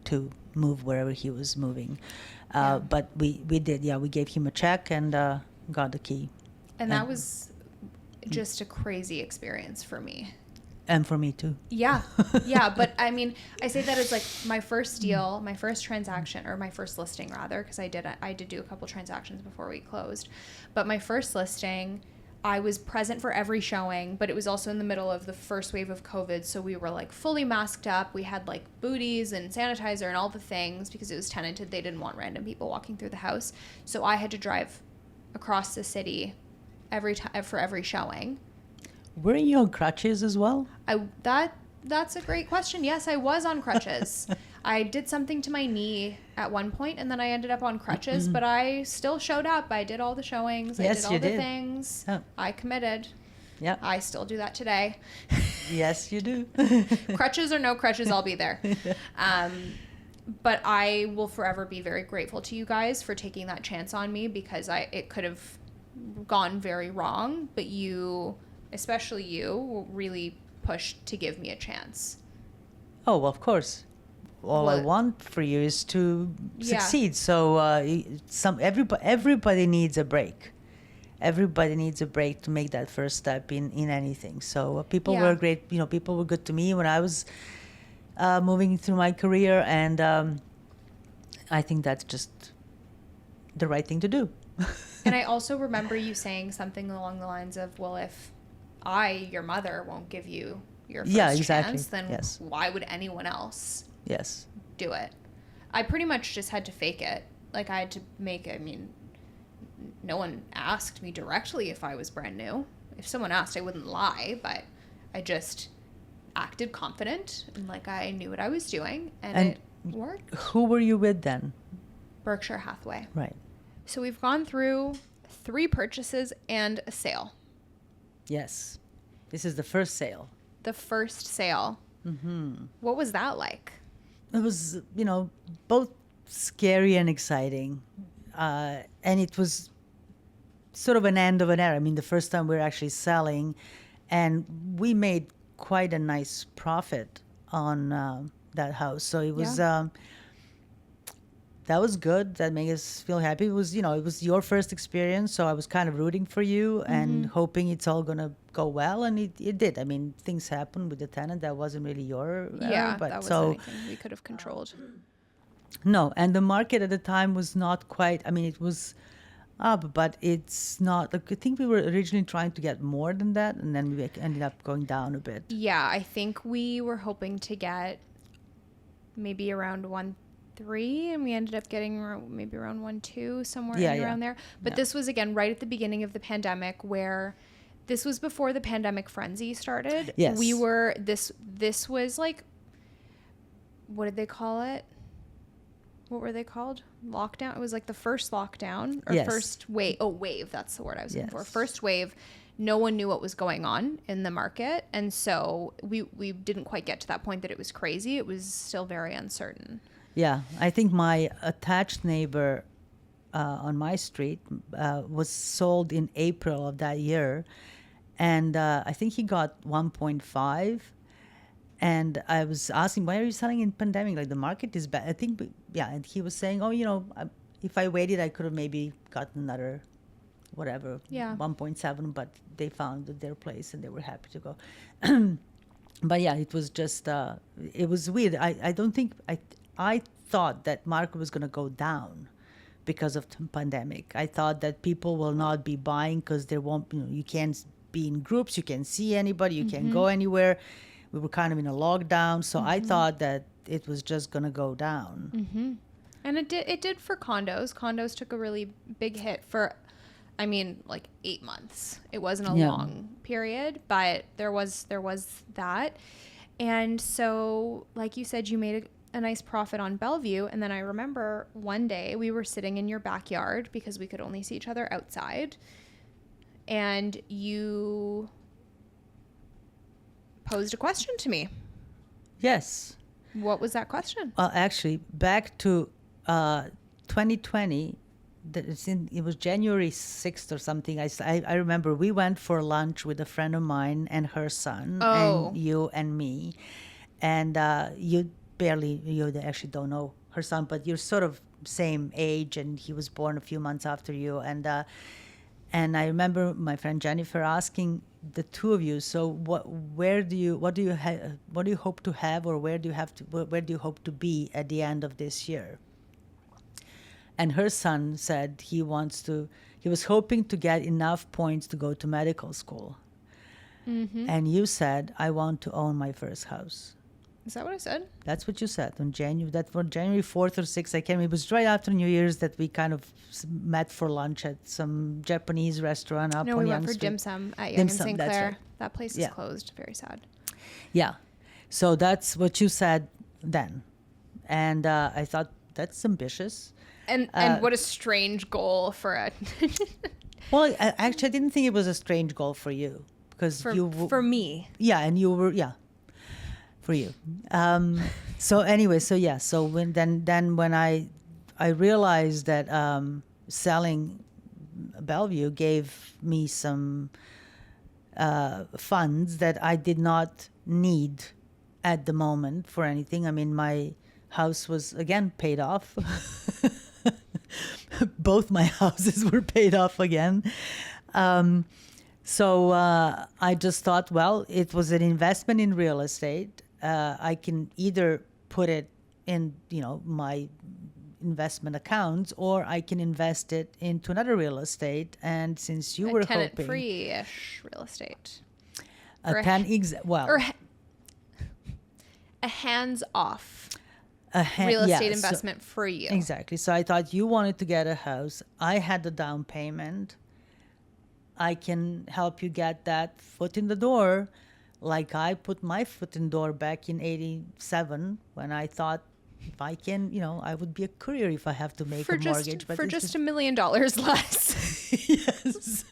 to move wherever he was moving. But we did, we gave him a check and got the key. And that was just a crazy experience for me. And for me too. Yeah. Yeah. But I mean, I say that as like my first deal, my first transaction, or my first listing rather, because I did do a couple transactions before we closed. But my first listing, I was present for every showing, but it was also in the middle of the first wave of COVID. So we were like fully masked up. We had like booties and sanitizer and all the things because it was tenanted. They didn't want random people walking through the house. So I had to drive across the city for every showing. Were you on crutches as well? That's a great question. Yes, I was on crutches. I did something to my knee at one point, and then I ended up on crutches, but I still showed up. I did all the showings. Yes, I did all you the did. things. Oh. I committed. Yeah. I still do that today. Yes, you do. Crutches or no crutches, I'll be there. But I will forever be very grateful to you guys for taking that chance on me, because it could have gone very wrong, but you, especially you, really pushed to give me a chance. Oh, well, of course. All I want for you is to succeed. So everybody needs a break. Everybody needs a break to make that first step in anything. So people were great. People were good to me when I was moving through my career, and I think that's just the right thing to do. And I also remember you saying something along the lines of, well, if I, your mother, won't give you your first chance, then why would anyone else do it? I pretty much just had to fake it. Like, I had to no one asked me directly if I was brand new. If someone asked, I wouldn't lie, but I just acted confident and like I knew what I was doing, and it worked. Who were you with then? Berkshire Hathaway. Right. So we've gone through 3 purchases and a sale. Yes. This is the first sale. The first sale. Mm-hmm. What was that like? It was, both scary and exciting. And it was sort of an end of an era. I mean, the first time we were actually selling, and we made quite a nice profit on that house. So it was... that was good. That made us feel happy. It was, it was your first experience, so I was kind of rooting for you and hoping it's all going to go well, and it did. I mean, things happened with the tenant. That wasn't really your error, but that wasn't anything we could have controlled. No, and the market at the time was not quite, it was up, but it's not, I think we were originally trying to get more than that, and then we ended up going down a bit. Yeah, I think we were hoping to get maybe around 1.3, and we ended up getting maybe around 1.2, somewhere around there. But this was, again, right at the beginning of the pandemic, where this was before the pandemic frenzy started. Yes. We were, this was like, what did they call it? What were they called? Lockdown? It was like the first lockdown, or first wave. Oh, wave. That's the word I was looking for. First wave. No one knew what was going on in the market. And so we didn't quite get to that point that it was crazy. It was still very uncertain. Yeah, I think my attached neighbor on my street was sold in April of that year. And I think he got 1.5. And I was asking, why are you selling in pandemic? Like, the market is bad. I think, and he was saying, if I waited, I could have maybe gotten another, 1.7, but they found their place and they were happy to go. But yeah, it was just, it was weird. I don't think, I thought that market was going to go down because of the pandemic. I thought that people will not be buying because there won't, you can't be in groups, you can't see anybody, you can't go anywhere. We were kind of in a lockdown, so I thought that it was just going to go down. Mm-hmm. And it did for condos. Condos took a really big hit for, like 8 months. It wasn't a long period, but there was that. And so, like you said, you made a nice profit on Bellevue. And then I remember one day we were sitting in your backyard because we could only see each other outside. And you posed a question to me. Yes. What was that question? Well, actually, back to 2020, it was January 6th or something. I remember we went for lunch with a friend of mine and her son, and you and me. And you actually don't know her son, but you're sort of same age, and he was born a few months after you. And I remember my friend Jennifer asking the two of you, so what do you hope to have, or where do you hope to be at the end of this year? And her son said he was hoping to get enough points to go to medical school. Mm-hmm. And you said, I want to own my first house. Is that what I said? That's what you said on January 4th or 6th. I can't remember. It was right after New Year's that we kind of met for lunch at some Japanese restaurant up on we Yonge went for Street. dim sum at Yonge Dim and sum, St. that's Clair. right. That place is closed. Very sad. Yeah. So that's what you said then. And I thought, that's ambitious. And what a strange goal for a... Well, actually, I didn't think it was a strange goal for you. Because for me. Yeah, and you were... Yeah. For you. So anyway, so when I realized that selling Bellevue gave me some funds that I did not need at the moment for anything. I mean, my house was again paid off. Both my houses were paid off again. So I just thought, well, it was an investment in real estate. I can either put it in, my investment accounts, or I can invest it into another real estate. And since you were hoping, tenant-free-ish real estate, or a hands-off real estate investment for you. Exactly. So I thought you wanted to get a house. I had the down payment. I can help you get that foot in the door. Like I put my foot in the door back in 87 when I thought, if I can, I would be a courier if I have to make a mortgage. But for just $1 million less. Yes.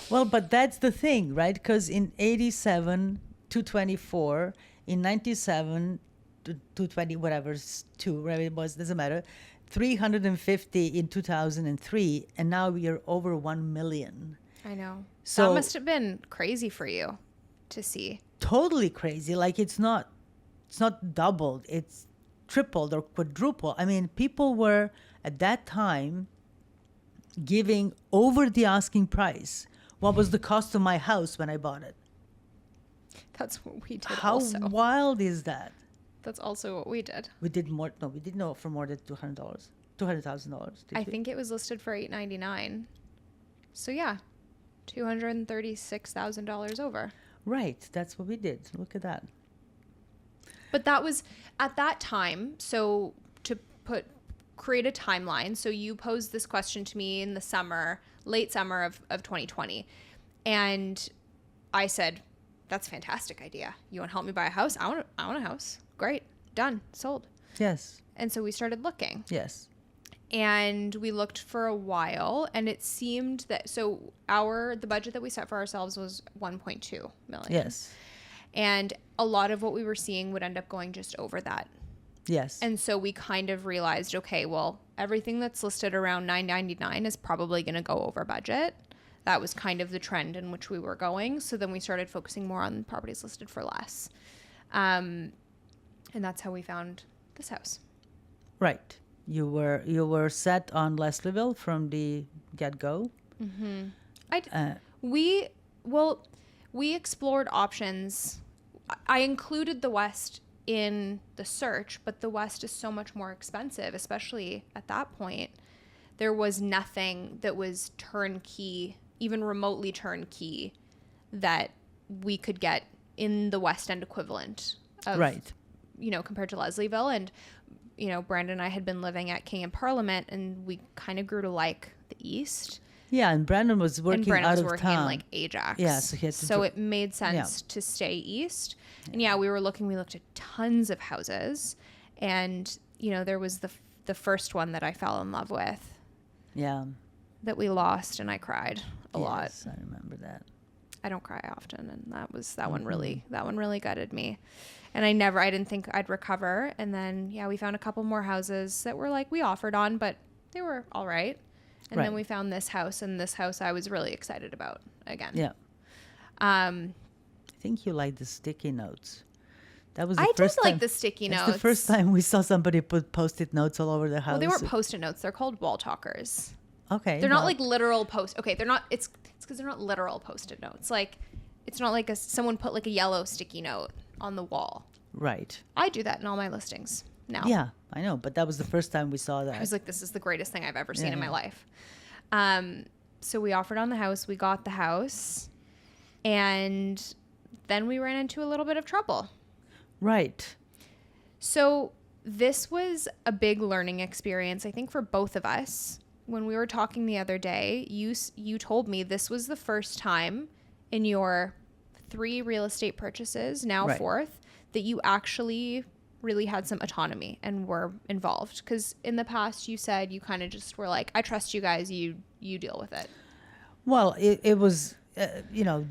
Well, but that's the thing, right? Because in 87, 224, in 97, 220, whatever it was, doesn't matter, 350 in 2003, and now we are over 1 million. I know. So that must have been crazy for you to see. Totally crazy. Like it's not doubled, it's tripled or quadrupled. I mean, people were at that time giving over the asking price. What was the cost of my house when I bought it? That's what we did. How wild is that? That's also what we did. We did more. No, we didn't know for more than $200,000. I think it was listed for $899. So yeah, $236,000 over. Right, that's what we did. Look at that. But that was at that time. So to create a timeline. So you posed this question to me in the summer, late summer of 2020, and I said, "That's a fantastic idea. You want to help me buy a house? I want a house. Great, done, sold." Yes. And so we started looking. Yes. And we looked for a while, and it seemed that the budget that we set for ourselves was 1.2 million. Yes. And a lot of what we were seeing would end up going just over that. Yes. And so we kind of realized, okay, well, everything that's listed around $999 is probably going to go over budget. That was kind of the trend in which we were going. So then we started focusing more on properties listed for less. And that's how we found this house. Right. You were set on Leslieville from the get-go. Mm-hmm. We explored options. I included the West in the search, but the West is so much more expensive, especially at that point. There was nothing that was turnkey, even remotely turnkey, that we could get in the West End equivalent of, right. Compared to Leslieville. And Brandon and I had been living at King and Parliament, and we kind of grew to like the East. Yeah, and Brandon was working out of town. In like Ajax. Yeah, so he had to it made sense to stay east. And we looked at tons of houses, and there was the first one that I fell in love with. Yeah. That we lost, and I cried a lot. Yes, I remember that. I don't cry often, and that one really gutted me. And I didn't think I'd recover. And then, we found a couple more houses that were we offered on, but they were all right. And then we found this house, and this house I was really excited about again. Yeah. I think you liked the sticky notes. That was the first time. I did like the sticky notes. It's the first time we saw somebody put Post-it notes all over the house. Well, they weren't Post-it notes. They're called wall talkers. Okay. They're not well, like literal post. Okay, they're not. It's because they're not literal Post-it notes. Like, it's not like someone put like a yellow sticky note on the wall. Right. I do that in all my listings now. Yeah, I know. But that was the first time we saw that. I was like, this is the greatest thing I've ever seen Yeah, in my yeah. life. So we offered on the house. We got the house, and then we ran into a little bit of trouble. Right. So this was a big learning experience, I think, for both of us. When we were talking the other day, you told me this was the first time in your 3 real estate purchases, now Right. 4th, that you actually really had some autonomy and were involved. Because in the past, you said you kind of just were like, I trust you guys, you deal with it. Well, it was,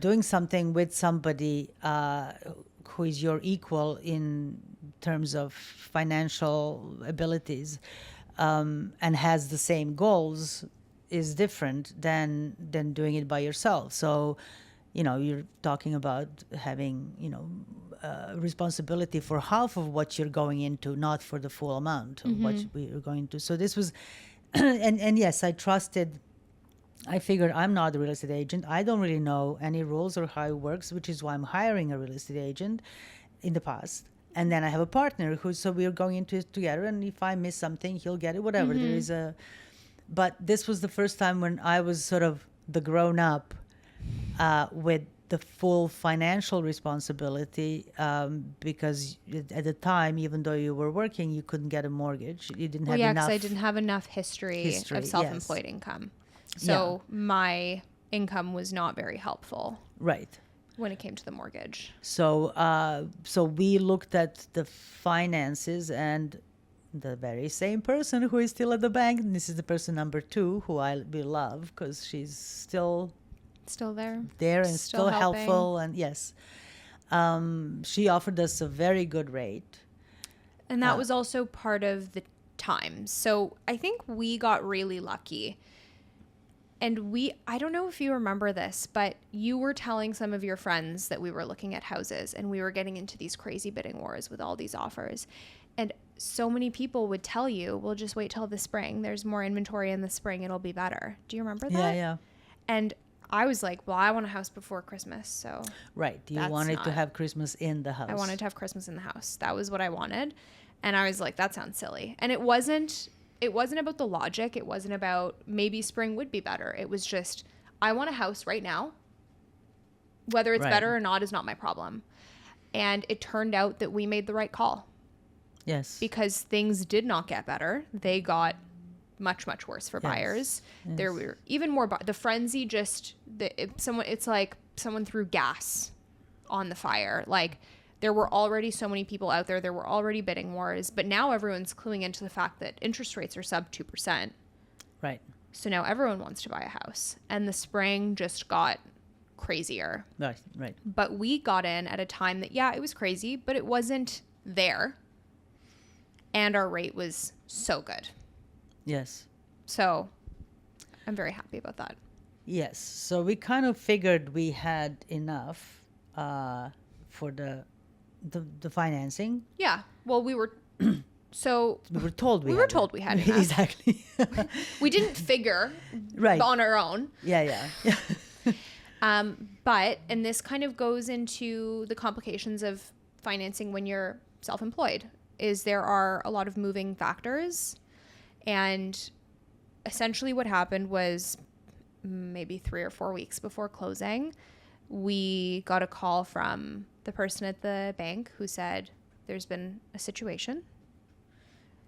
doing something with somebody who is your equal in terms of financial abilities and has the same goals is different than doing it by yourself. So, you're talking about having, responsibility for half of what you're going into, not for the full amount of what we're going into. So this was, and yes, I figured I'm not a real estate agent. I don't really know any rules or how it works, which is why I'm hiring a real estate agent in the past. And then I have a partner so we're going into it together. And if I miss something, he'll get it, whatever. There is but this was the first time when I was sort of the grown up with the full financial responsibility, because at the time, even though you were working, you couldn't get a mortgage. You didn't have enough. Because I didn't have enough history of self-employed income. So my income was not very helpful. Right. When it came to the mortgage. So we looked at the finances, and the very same person who is still at the bank, and this is the person number 2 who we love because she's still there and still helpful, and yes, she offered us a very good rate. And that was also part of the time. So I think we got really lucky. And I don't know if you remember this, but you were telling some of your friends that we were looking at houses and we were getting into these crazy bidding wars with all these offers. And so many people would tell you, well, just wait till the spring. There's more inventory in the spring. It'll be better. Do you remember that? Yeah, yeah. And I was like, well, I want a house before Christmas. So right. You wanted to have Christmas in the house. I wanted to have Christmas in the house. That was what I wanted. And I was like, that sounds silly. And it wasn't about the logic. It wasn't about maybe spring would be better. It was just, I want a house right now. Whether it's better or not is not my problem. And it turned out that we made the right call. Yes. Because things did not get better. They got much, much worse for buyers. Yes. There were even more, the frenzy it's like someone threw gas on the fire. Like, there were already so many people out there. There were already bidding wars. But now everyone's cluing into the fact that interest rates are sub 2%. Right. So now everyone wants to buy a house. And the spring just got crazier. Right. But we got in at a time that, it was crazy, but it wasn't there. And our rate was so good. Yes. So I'm very happy about that. Yes. So we kind of figured we had enough for the financing. Yeah. Well, we were told we had enough. Exactly. We didn't figure on our own. Yeah. But this kind of goes into the complications of financing when you're self-employed, is there are a lot of moving factors. And essentially what happened was maybe 3 or 4 weeks before closing, we got a call from the person at the bank who said there's been a situation.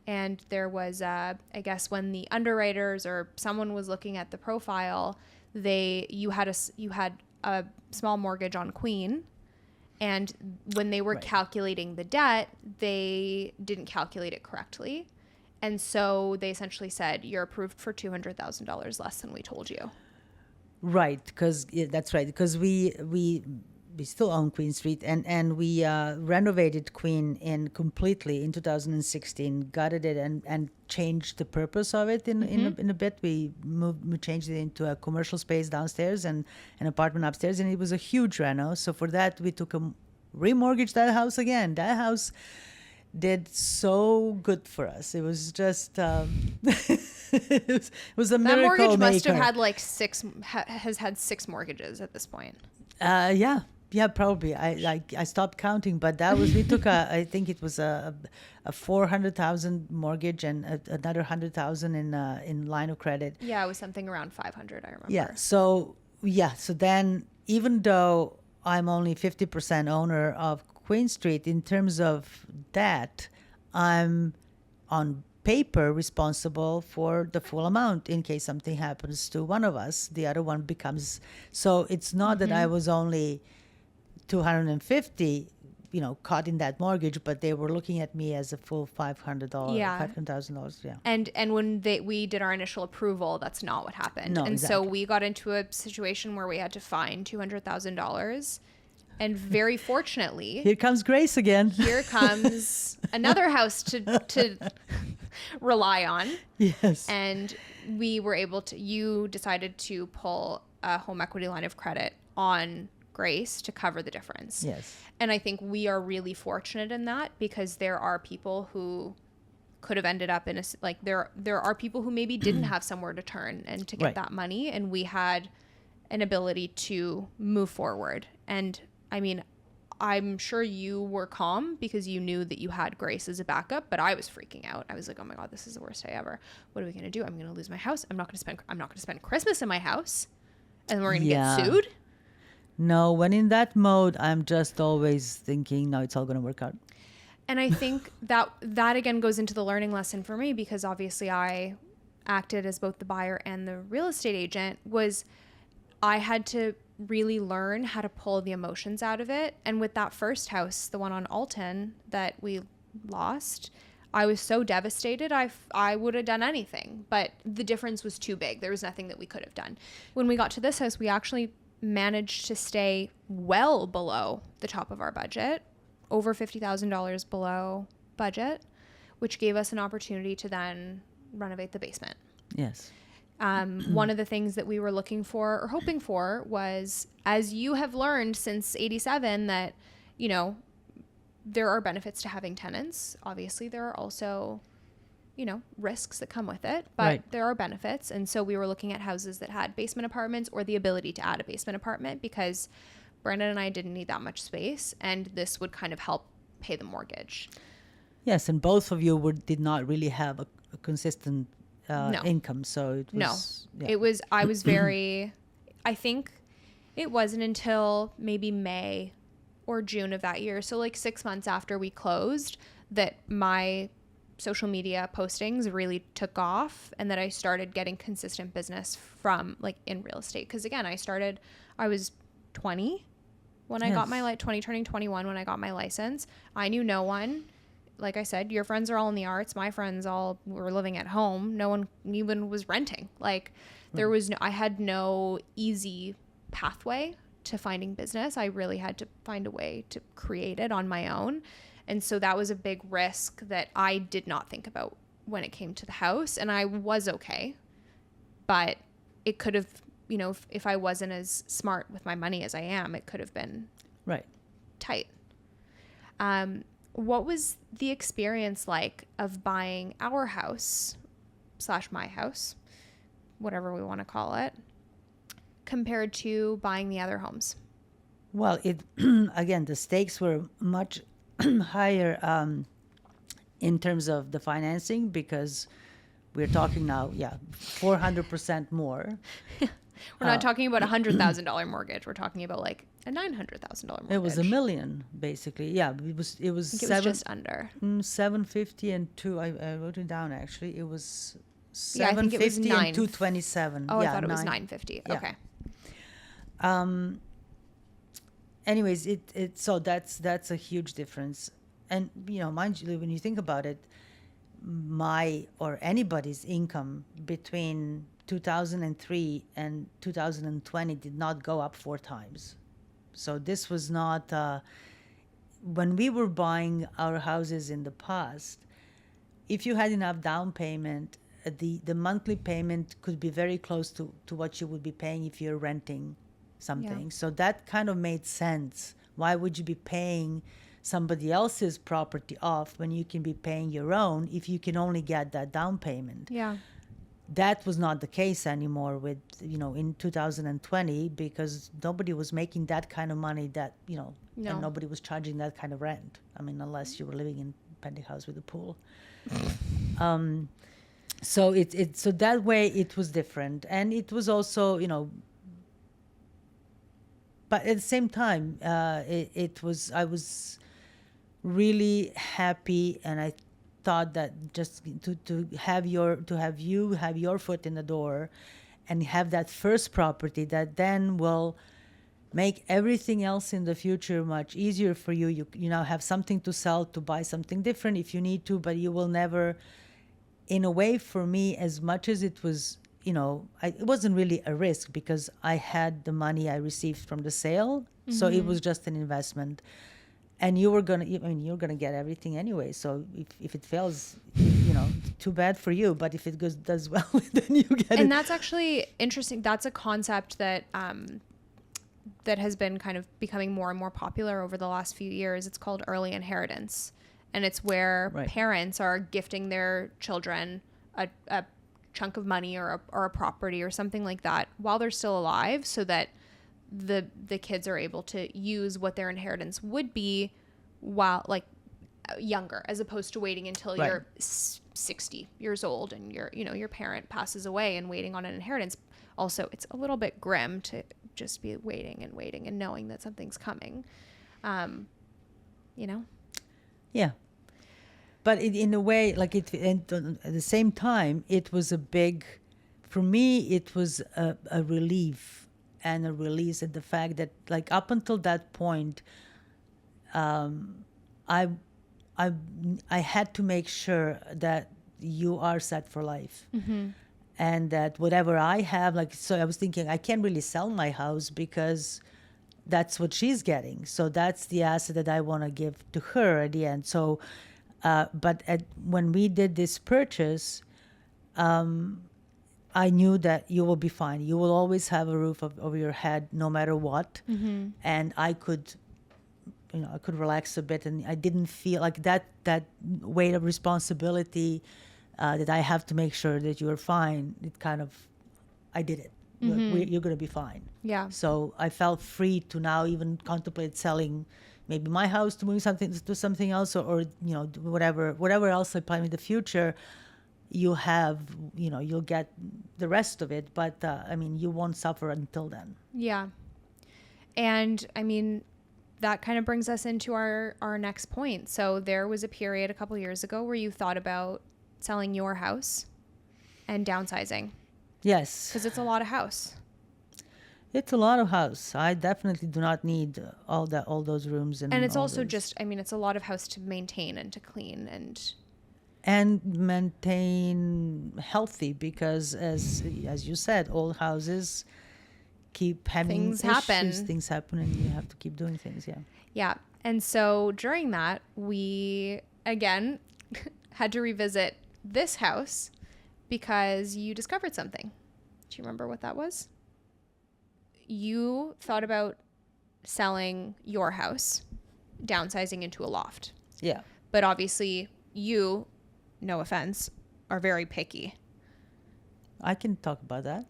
And there was, I guess, when the underwriters or someone was looking at the profile, you had a small mortgage on Queen, and when they were calculating the debt, they didn't calculate it correctly, and so they essentially said you're approved for $200,000 less than we told you. Right, because that's right. Because we still own Queen Street, and we renovated Queen completely in 2016, gutted it and changed the purpose of it in a bit. We changed it into a commercial space downstairs and an apartment upstairs, and it was a huge reno. So for that, we remortgaged that house again. That house did so good for us. It was just It was a That miracle mortgage must have maker. had like has had 6 mortgages at this point. Yeah, probably. I stopped counting, but that was, we took I think it was a 400,000 mortgage and another 100,000 in line of credit. Yeah, it was something around 500, I remember. So then, even though I'm only 50% owner of Queen Street, in terms of that, I'm on paper responsible for the full amount in case something happens to one of us. The other one becomes, so it's not that I was only 250, caught in that mortgage, but they were looking at me as a full $500, Yeah. $500,000. Yeah. And when we did our initial approval, that's not what happened. No, and so exactly. we got into a situation where we had to find $200,000. And very fortunately, Here comes Grace again. here comes another house to rely on. Yes. And we were able to, you decided to pull a home equity line of credit on Grace to cover the difference. Yes. And I think we are really fortunate in that, because there are people who could have ended up in there are people who maybe didn't have somewhere to turn and to get Right. that money, and we had an ability to move forward. And I mean, I'm sure you were calm because you knew that you had Grace as a backup, but I was freaking out. I was like, oh my God, this is the worst day ever. What are we going to do? I'm going to lose my house. I'm not going to spend Christmas in my house, and we're going to Yeah. get sued. No, when in that mode, I'm just always thinking, no, it's all going to work out. And I think that again goes into the learning lesson for me, because obviously I acted as both the buyer and the real estate agent. I had to really learn how to pull the emotions out of it. And with that first house, the one on Alton that we lost, I was so devastated. I would have done anything, but the difference was too big. There was nothing that we could have done. When we got to this house, we actually managed to stay well below the top of our budget, over $50,000 below budget, which gave us an opportunity to then renovate the basement. Yes. One of the things that we were looking for or hoping for was, as you have learned since 87, that, there are benefits to having tenants. Obviously, there are also, risks that come with it, but Right. there are benefits. And so we were looking at houses that had basement apartments or the ability to add a basement apartment, because Brandon and I didn't need that much space, and this would kind of help pay the mortgage. Yes, and both of you did not really have a consistent No. income, so it was... No, yeah. I was very, I think it wasn't until maybe May or June of that year, so like 6 months after we closed, that my social media postings really took off, and that I started getting consistent business from in real estate. Because again, I was 20 when I got my 20 turning 21 when I got my license. I knew no one. Like I said, your friends are all in the arts. My friends all were living at home. No one even was renting. I had no easy pathway to finding business. I really had to find a way to create it on my own. And so that was a big risk that I did not think about when it came to the house. And I was okay, but it could have, if I wasn't as smart with my money as I am, it could have been Right. tight. What was the experience like of buying our house / my house, whatever we want to call it, compared to buying the other homes? Well, again, the stakes were much higher in terms of the financing, because we're talking now, 400% more. We're not talking about $100,000 mortgage. We're talking about like a $900,000 mortgage. It was $1 million, basically. Yeah, it was. I think it was just under. 750 and two. I wrote it down actually. It was Yeah, I think it was 750 and 227. Oh, I thought it was 950. Yeah. Okay. Anyways, so that's a huge difference. And mind you, when you think about it, my or anybody's income between 2003 and 2020 did not go up 4 times. So this was not when we were buying our houses in the past. If you had enough down payment, the monthly payment could be very close to what you would be paying if you're renting something. Yeah. So that kind of made sense. Why would you be paying somebody else's property off when you can be paying your own if you can only get that down payment? Yeah. that was not the case anymore with, in 2020, because nobody was making that kind of money that, No. and nobody was charging that kind of rent. I mean, unless you were living in a penthouse with a pool. So so that way it was different. And it was also, but at the same time, I was really happy, and I thought that just to have you have your foot in the door and have that first property that then will make everything else in the future much easier for you. You now have something to sell, to buy something different if you need to, but you will never, in a way, for me, as much as it was, it wasn't really a risk because I had the money I received from the sale. So it was just an investment. And you're gonna get everything anyway. So if it fails, too bad for you. But if it does well, then you get it. And that's actually interesting. That's a concept that that has been kind of becoming more and more popular over the last few years. It's called early inheritance, and it's where parents are gifting their children a chunk of money or a property or something like that while they're still alive, so that the kids are able to use what their inheritance would be while younger, as opposed to waiting until you're 60 years old and your parent passes away and waiting on an inheritance. Also, it's a little bit grim to just be waiting and knowing that something's coming. Yeah. But in a way, and at the same time, it was for me, it was a relief and a release at the fact that, up until that point, I had to make sure that you are set for life. Mm-hmm. And that whatever I have, so I was thinking, I can't really sell my house because that's what she's getting. So that's the asset that I want to give to her at the end. So, when we did this purchase, I knew that you will be fine. You will always have a roof over your head, no matter what. Mm-hmm. And I could relax a bit, and I didn't feel like that weight of responsibility that I have to make sure that you are fine. I did it. Mm-hmm. You're going to be fine. Yeah. So I felt free to now even contemplate selling maybe my house to move to something else, or whatever else I plan in the future. You have, you'll get the rest of it, but you won't suffer until then. Yeah. And that kind of brings us into our next point. So there was a period a couple years ago where you thought about selling your house and downsizing. Yes. Because it's a lot of house. It's a lot of house. I definitely do not need all those rooms. And it's also just, it's a lot of house to maintain and to clean and maintain healthy, because as you said, old houses keep having things happen, and you have to keep doing things. Yeah. And so during that, we again had to revisit this house because you discovered something. Do you remember what that was? You thought about selling your house, downsizing into a loft. Yeah. But obviously you, no offense, are very picky. I can talk about that.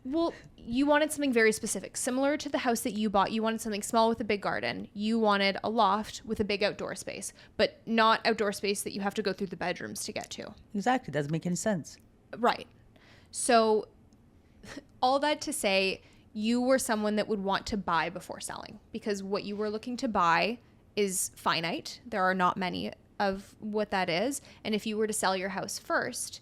Well, you wanted something very specific, similar to the house that you bought. You wanted something small with a big garden. You wanted a loft with a big outdoor space, but not outdoor space that you have to go through the bedrooms to get to. Exactly. Doesn't make any sense. Right. So all that to say, you were someone that would want to buy before selling, because what you were looking to buy is finite. There are not many of what that is. And if you were to sell your house first,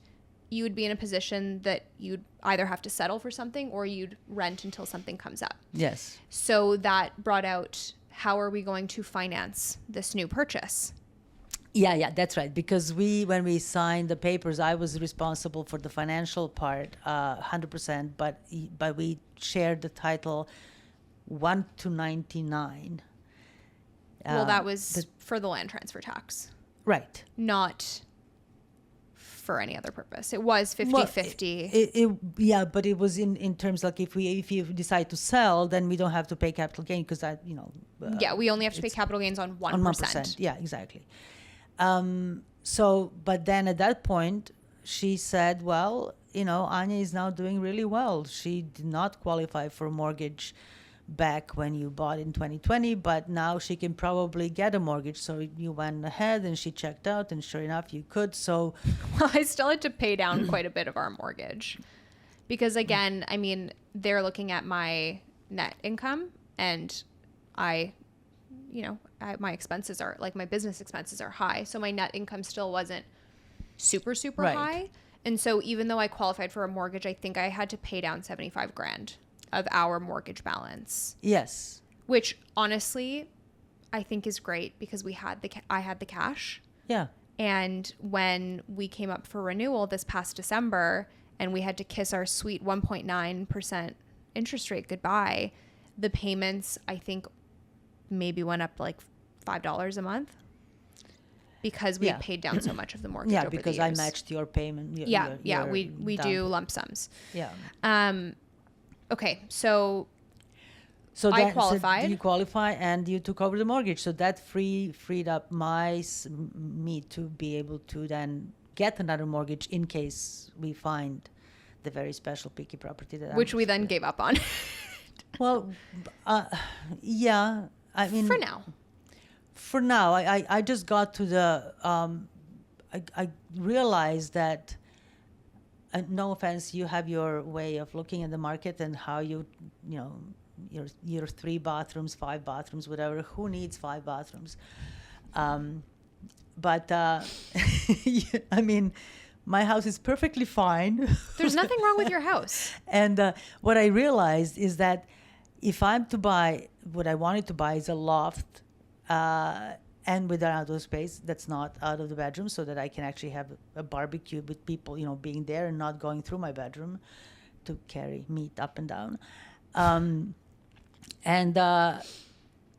you would be in a position that you'd either have to settle for something or you'd rent until something comes up. Yes. So that brought out, how are we going to finance this new purchase? Yeah, that's right. Because when we signed the papers, I was responsible for the financial part, 100%, but we shared the title 1 to 99. Well, that was for the land transfer tax. Right. Not for any other purpose. It was 50-50. Well, yeah, but it was in terms if you decide to sell, then we don't have to pay capital gain, because that yeah, we only have to pay capital gains on 1%. Yeah, exactly. So, but then at that point, she said, well, Anya is now doing really well. She did not qualify for a mortgage back when you bought in 2020, but now she can probably get a mortgage. So you went ahead and she checked out, and sure enough, you could. So, Well, I still had to pay down quite a bit of our mortgage because, again, I mean, they're looking at my net income, and my expenses are like, my business expenses are high. So my net income still wasn't super Right. high. And so even though I qualified for a mortgage, I think I had to pay down 75 grand of our mortgage balance, yes. which honestly I think is great because I had the cash. Yeah. And when we came up for renewal this past December and we had to kiss our sweet 1.9% interest rate goodbye, the payments, I think, maybe went up like $5 a month because we Yeah. had paid down so much of the mortgage Yeah, over because the I years. matched your payment. Yeah, we down do lump sums. Yeah. Okay, so So I that, qualified. So you qualify and you took over the mortgage. So that freed up me to be able to then get another mortgage in case we find the very special picky property that which we then gave up on Well, yeah. I mean, for now. For now, I just got to the I realized that no offense, you have your way of looking at the market and how your 3 bathrooms, 5 bathrooms, whatever. Who needs 5 bathrooms? But I mean, my house is perfectly fine. There's nothing wrong with your house. And what I realized is that if I'm to buy, what I wanted to buy is a loft and with an outdoor space that's not out of the bedroom, so that I can actually have a barbecue with people, being there and not going through my bedroom to carry meat up and down.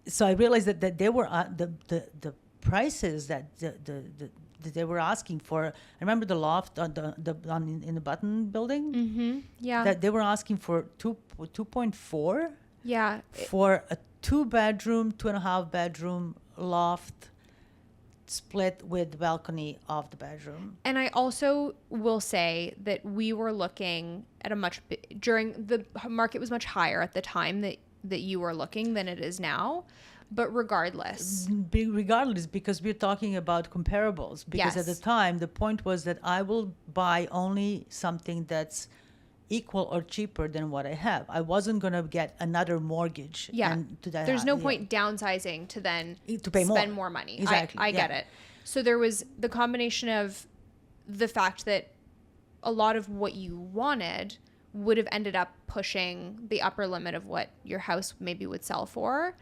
So I realized that they were the prices that that they were asking for. I remember the loft in the Button building. Mm-hmm. Yeah. That they were asking for 2.4. Yeah. For a 2-bedroom, 2.5-bedroom loft, split with balcony of the bedroom. And I also will say that we were looking at during the market was much higher at the time that you were looking than it is now. But regardless, because we're talking about comparables. Because at the time, the point was that I will buy only something that's equal or cheaper than what I have. I wasn't going to get another mortgage. Yeah. There's no point downsizing to then to pay spend more money. Exactly. I get it. So there was the combination of the fact that a lot of what you wanted would have ended up pushing the upper limit of what your house maybe would sell for.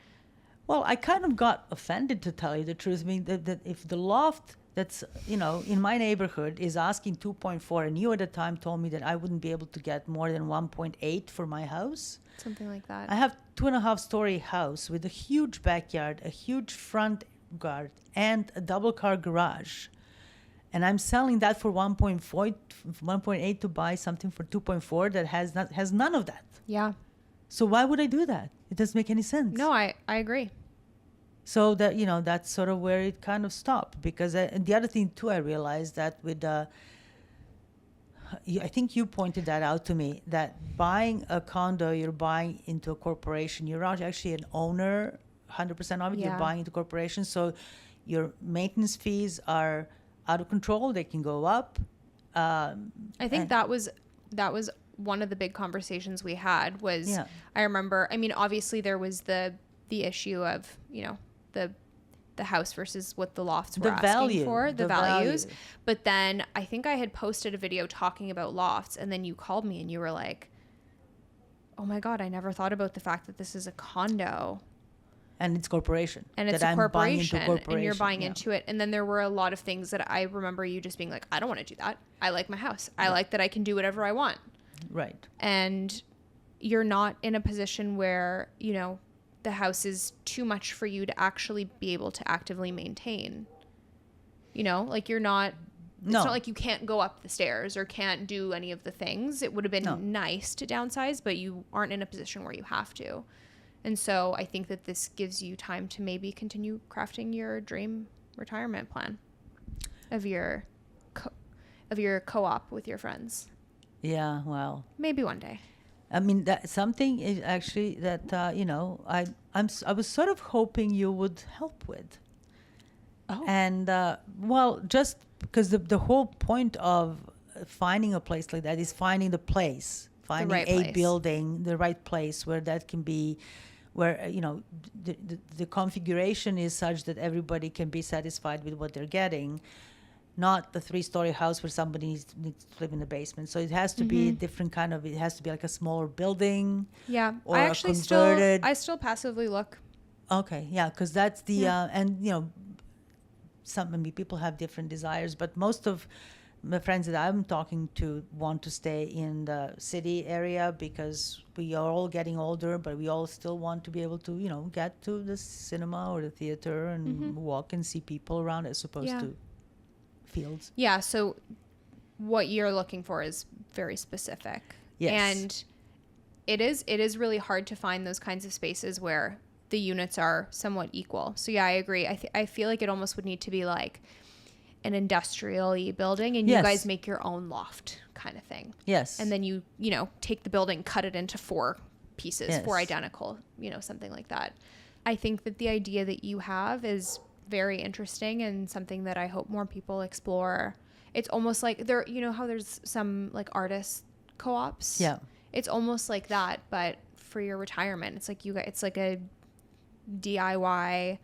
Well, I kind of got offended, to tell you the truth. I mean, that if the loft that's, in my neighborhood is asking 2.4, and you at the time told me that I wouldn't be able to get more than 1.8 for my house. Something like that. I have 2.5-story house with a huge backyard, a huge front yard, and a double-car garage. And I'm selling that for 1.8 to buy something for 2.4 that has none of that. Yeah. So why would I do that? It doesn't make any sense. No, I agree. So that, that's sort of where it kind of stopped. Because and the other thing too, I realized that with I think you pointed that out to me, that buying a condo, you're buying into a corporation. You're not actually an owner 100% of it. Yeah. You're buying into a corporation. So your maintenance fees are out of control. They can go up. I think that was one of the big conversations we had was, I remember, I mean, obviously there was the issue of, the house versus what the lofts were asking for, the values. But then I think I had posted a video talking about lofts, and then you called me and you were like, oh my God, I never thought about the fact that this is a condo. And it's corporation. And it's a corporation, and you're buying into it. And then there were a lot of things that I remember you just being like, I don't want to do that. I like my house. I like that I can do whatever I want. Right. And you're not in a position where, the house is too much for you to actually be able to actively maintain. Like you're not, it's not like you can't go up the stairs or can't do any of the things. It would have been nice to downsize, but you aren't in a position where you have to. And so I think that this gives you time to maybe continue crafting your dream retirement plan. of your co-op with your friends. Yeah, well, Maybe one day. I mean, that something is actually that I was sort of hoping you would help with. Oh. And well, just because the whole point of finding a place like that is finding the place, finding right a place. building, the right place where that can be, where the configuration is such that everybody can be satisfied with what they're getting, not the 3-story house where somebody needs to live in the basement. So it has to be a different kind of. It has to be like a smaller building. Yeah, Or I a actually converted. I still passively look. Okay, yeah, because that's the and people have different desires, but most of the friends that I'm talking to want to stay in the city area because we are all getting older, but we all still want to be able to, get to the cinema or the theater and walk and see people around as opposed to fields. Yeah, so what you're looking for is very specific. Yes. And it is really hard to find those kinds of spaces where the units are somewhat equal. So yeah, I agree. I feel like it almost would need to be like an industrial-y building and you guys make your own loft kind of thing. Yes. And then you take the building, cut it into 4 pieces, 4 identical, something like that. I think that the idea that you have is very interesting and something that I hope more people explore. It's almost like there, how there's some like artist co-ops. Yeah. It's almost like that, but for your retirement. It's like it's like a DIY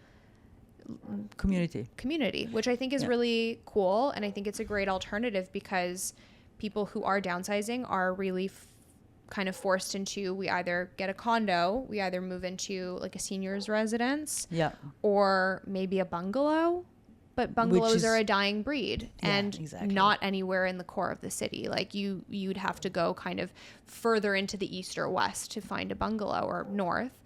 community, which I think is really cool. And I think it's a great alternative because people who are downsizing are really kind of forced into, we either get a condo, we either move into like a senior's residence or maybe a bungalow, but bungalows are a dying breed and not anywhere in the core of the city. Like you'd have to go kind of further into the east or west to find a bungalow or north.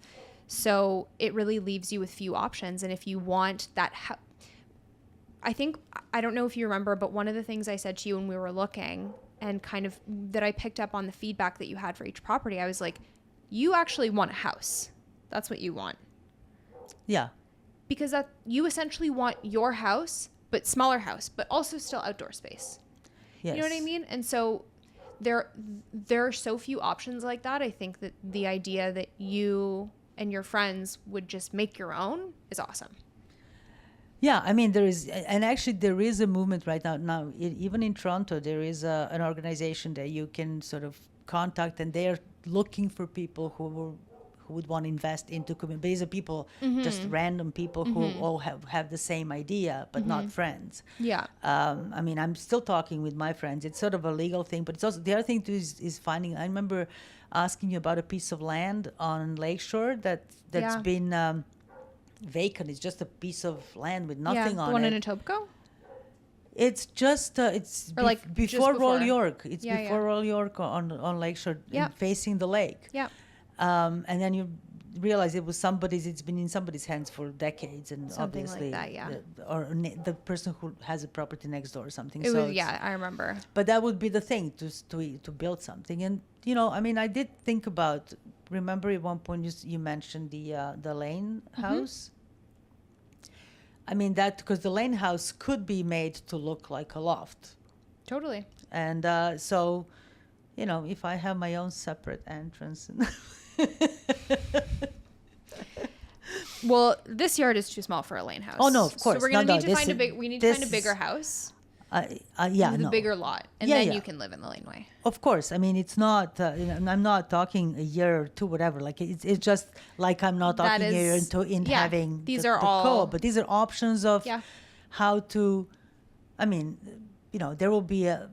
So it really leaves you with few options. And if you want that, I don't know if you remember, but one of the things I said to you when we were looking and kind of that I picked up on the feedback that you had for each property, I was like, you actually want a house. That's what you want. Yeah. Because you essentially want your house, but smaller house, but also still outdoor space. Yes. You know what I mean? And so there are so few options like that. I think that the idea that you and your friends would just make your own is awesome. Yeah, I mean, there is a movement right now. Even in Toronto, there is an organization that you can sort of contact, and they are looking for people who would want to invest into community. These are people, just random people who all have the same idea, but not friends. Yeah. I mean, I'm still talking with my friends. It's sort of a legal thing, but it's also the other thing too is finding. I remember asking you about a piece of land on Lakeshore that's been vacant. It's just a piece of land with nothing on it. The one in Etobicoke? It's just before Royal York. It's before Royal York on Lakeshore, facing the lake. Yeah. And then you realize it's been in somebody's hands for decades, and something obviously like that, the person who has a property next door or something. I remember. But that would be the thing to build something, and I mean, I did think about. Remember at one point you mentioned the Lane house. I mean that because the Lane house could be made to look like a loft. Totally. And so, if I have my own separate entrance. Well, this yard is too small for a Lane house. Oh no, of course. So we're gonna need to find a bigger house. With a bigger lot, and then you can live in the laneway. Of course, I mean it's not. I'm not talking a year or two, whatever. Like it's just like I'm not talking a year into having. These are all co-op, but these are options of how to. I mean, there will be a.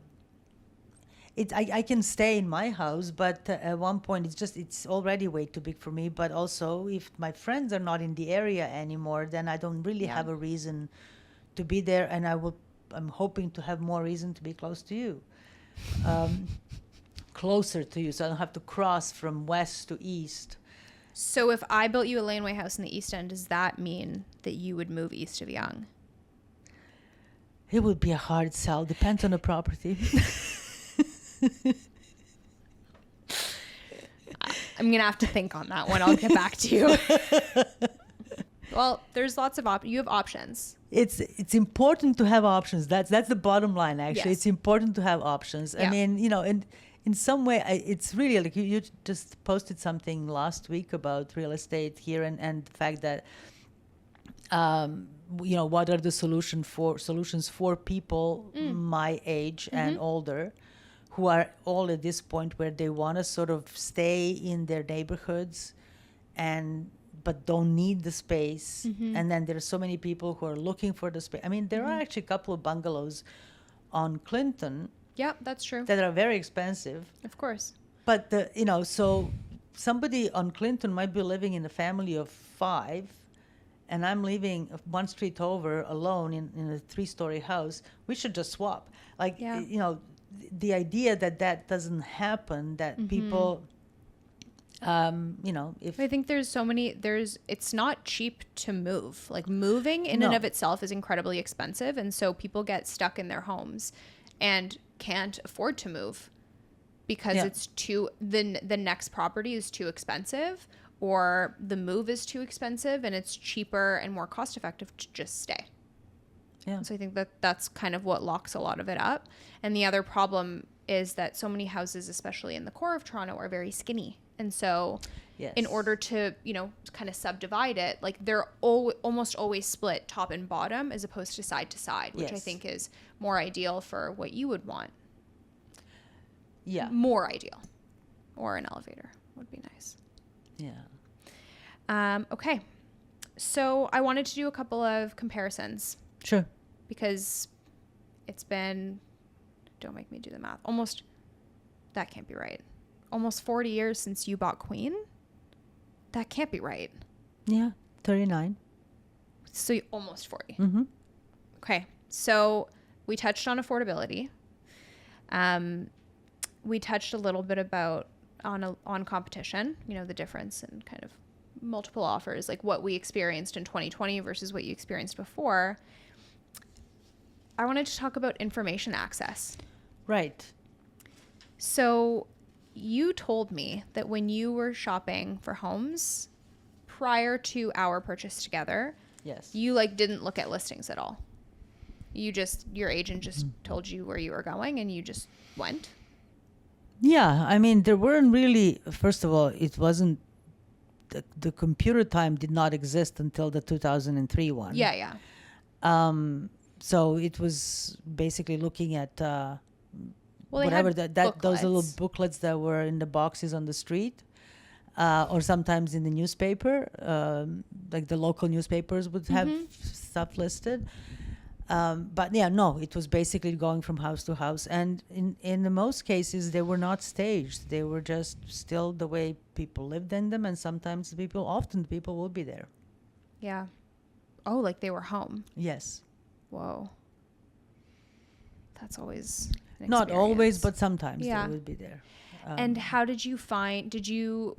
I can stay in my house, but at one point it's already way too big for me. But also, if my friends are not in the area anymore, then I don't really have a reason to be there, and I'm hoping to have more reason to be close to you, closer to you, so I don't have to cross from west to east. So if I built you a laneway house in the East End, does that mean that you would move east of Yonge? It would be a hard sell. Depends on the property. I'm going to have to think on that one. I'll get back to you. Well, there's lots of you have options. It's important to have options. That's the bottom line. Actually, Yes. it's important to have options. I Yeah. mean, in some way, it's really like you just posted something last week about real estate here and the fact that what are the solutions for people my age and older who are all at this point where they want to sort of stay in their neighborhoods but don't need the space. And then there's so many people who are looking for the space. I mean, there are actually a couple of bungalows on Clinton Yeah, that's true. that are very expensive. Of course. But so somebody on Clinton might be living in a family of 5, and I'm living one street over alone in a 3-story house. We should just swap. Like, Yeah. The idea that doesn't happen, that people, if I think it's not cheap to move. Like moving in and No. of itself is incredibly expensive. And so people get stuck in their homes and can't afford to move because it's the next property is too expensive, or the move is too expensive, and it's cheaper and more cost effective to just stay. Yeah. So I think that's kind of what locks a lot of it up. And the other problem is that so many houses, especially in the core of Toronto, are very skinny. And so in order to, kind of subdivide it, like they're almost always split top and bottom as opposed to side, which I think is more ideal for what you would want. Yeah. More ideal. Or an elevator would be nice. Yeah. Okay. So I wanted to do a couple of comparisons. Sure. Because it's been, don't make me do the math, that can't be right. Almost 40 years since you bought Queen? That can't be right. Yeah. 39. So almost 40. Mm-hmm. Okay. So we touched on affordability. We touched a little bit about on competition, the difference in kind of multiple offers, like what we experienced in 2020 versus what you experienced before. I wanted to talk about information access. Right. So you told me that when you were shopping for homes prior to our purchase together, Yes. you didn't look at listings at all. Your agent just told you where you were going and you just went. Yeah. I mean, there weren't really, first of all, it wasn't, the computer time did not exist until the 2003 one. Yeah. So it was basically looking at whatever those little booklets that were in the boxes on the street, or sometimes in the newspaper, like the local newspapers would have stuff listed. But yeah, no, it was basically going from house to house, and in the most cases they were not staged. They were just still the way people lived in them, and sometimes often people will be there. Yeah. Oh, like they were home. Yes. Whoa. That's always an Not experience. always, but sometimes Yeah. they would be there. And how did you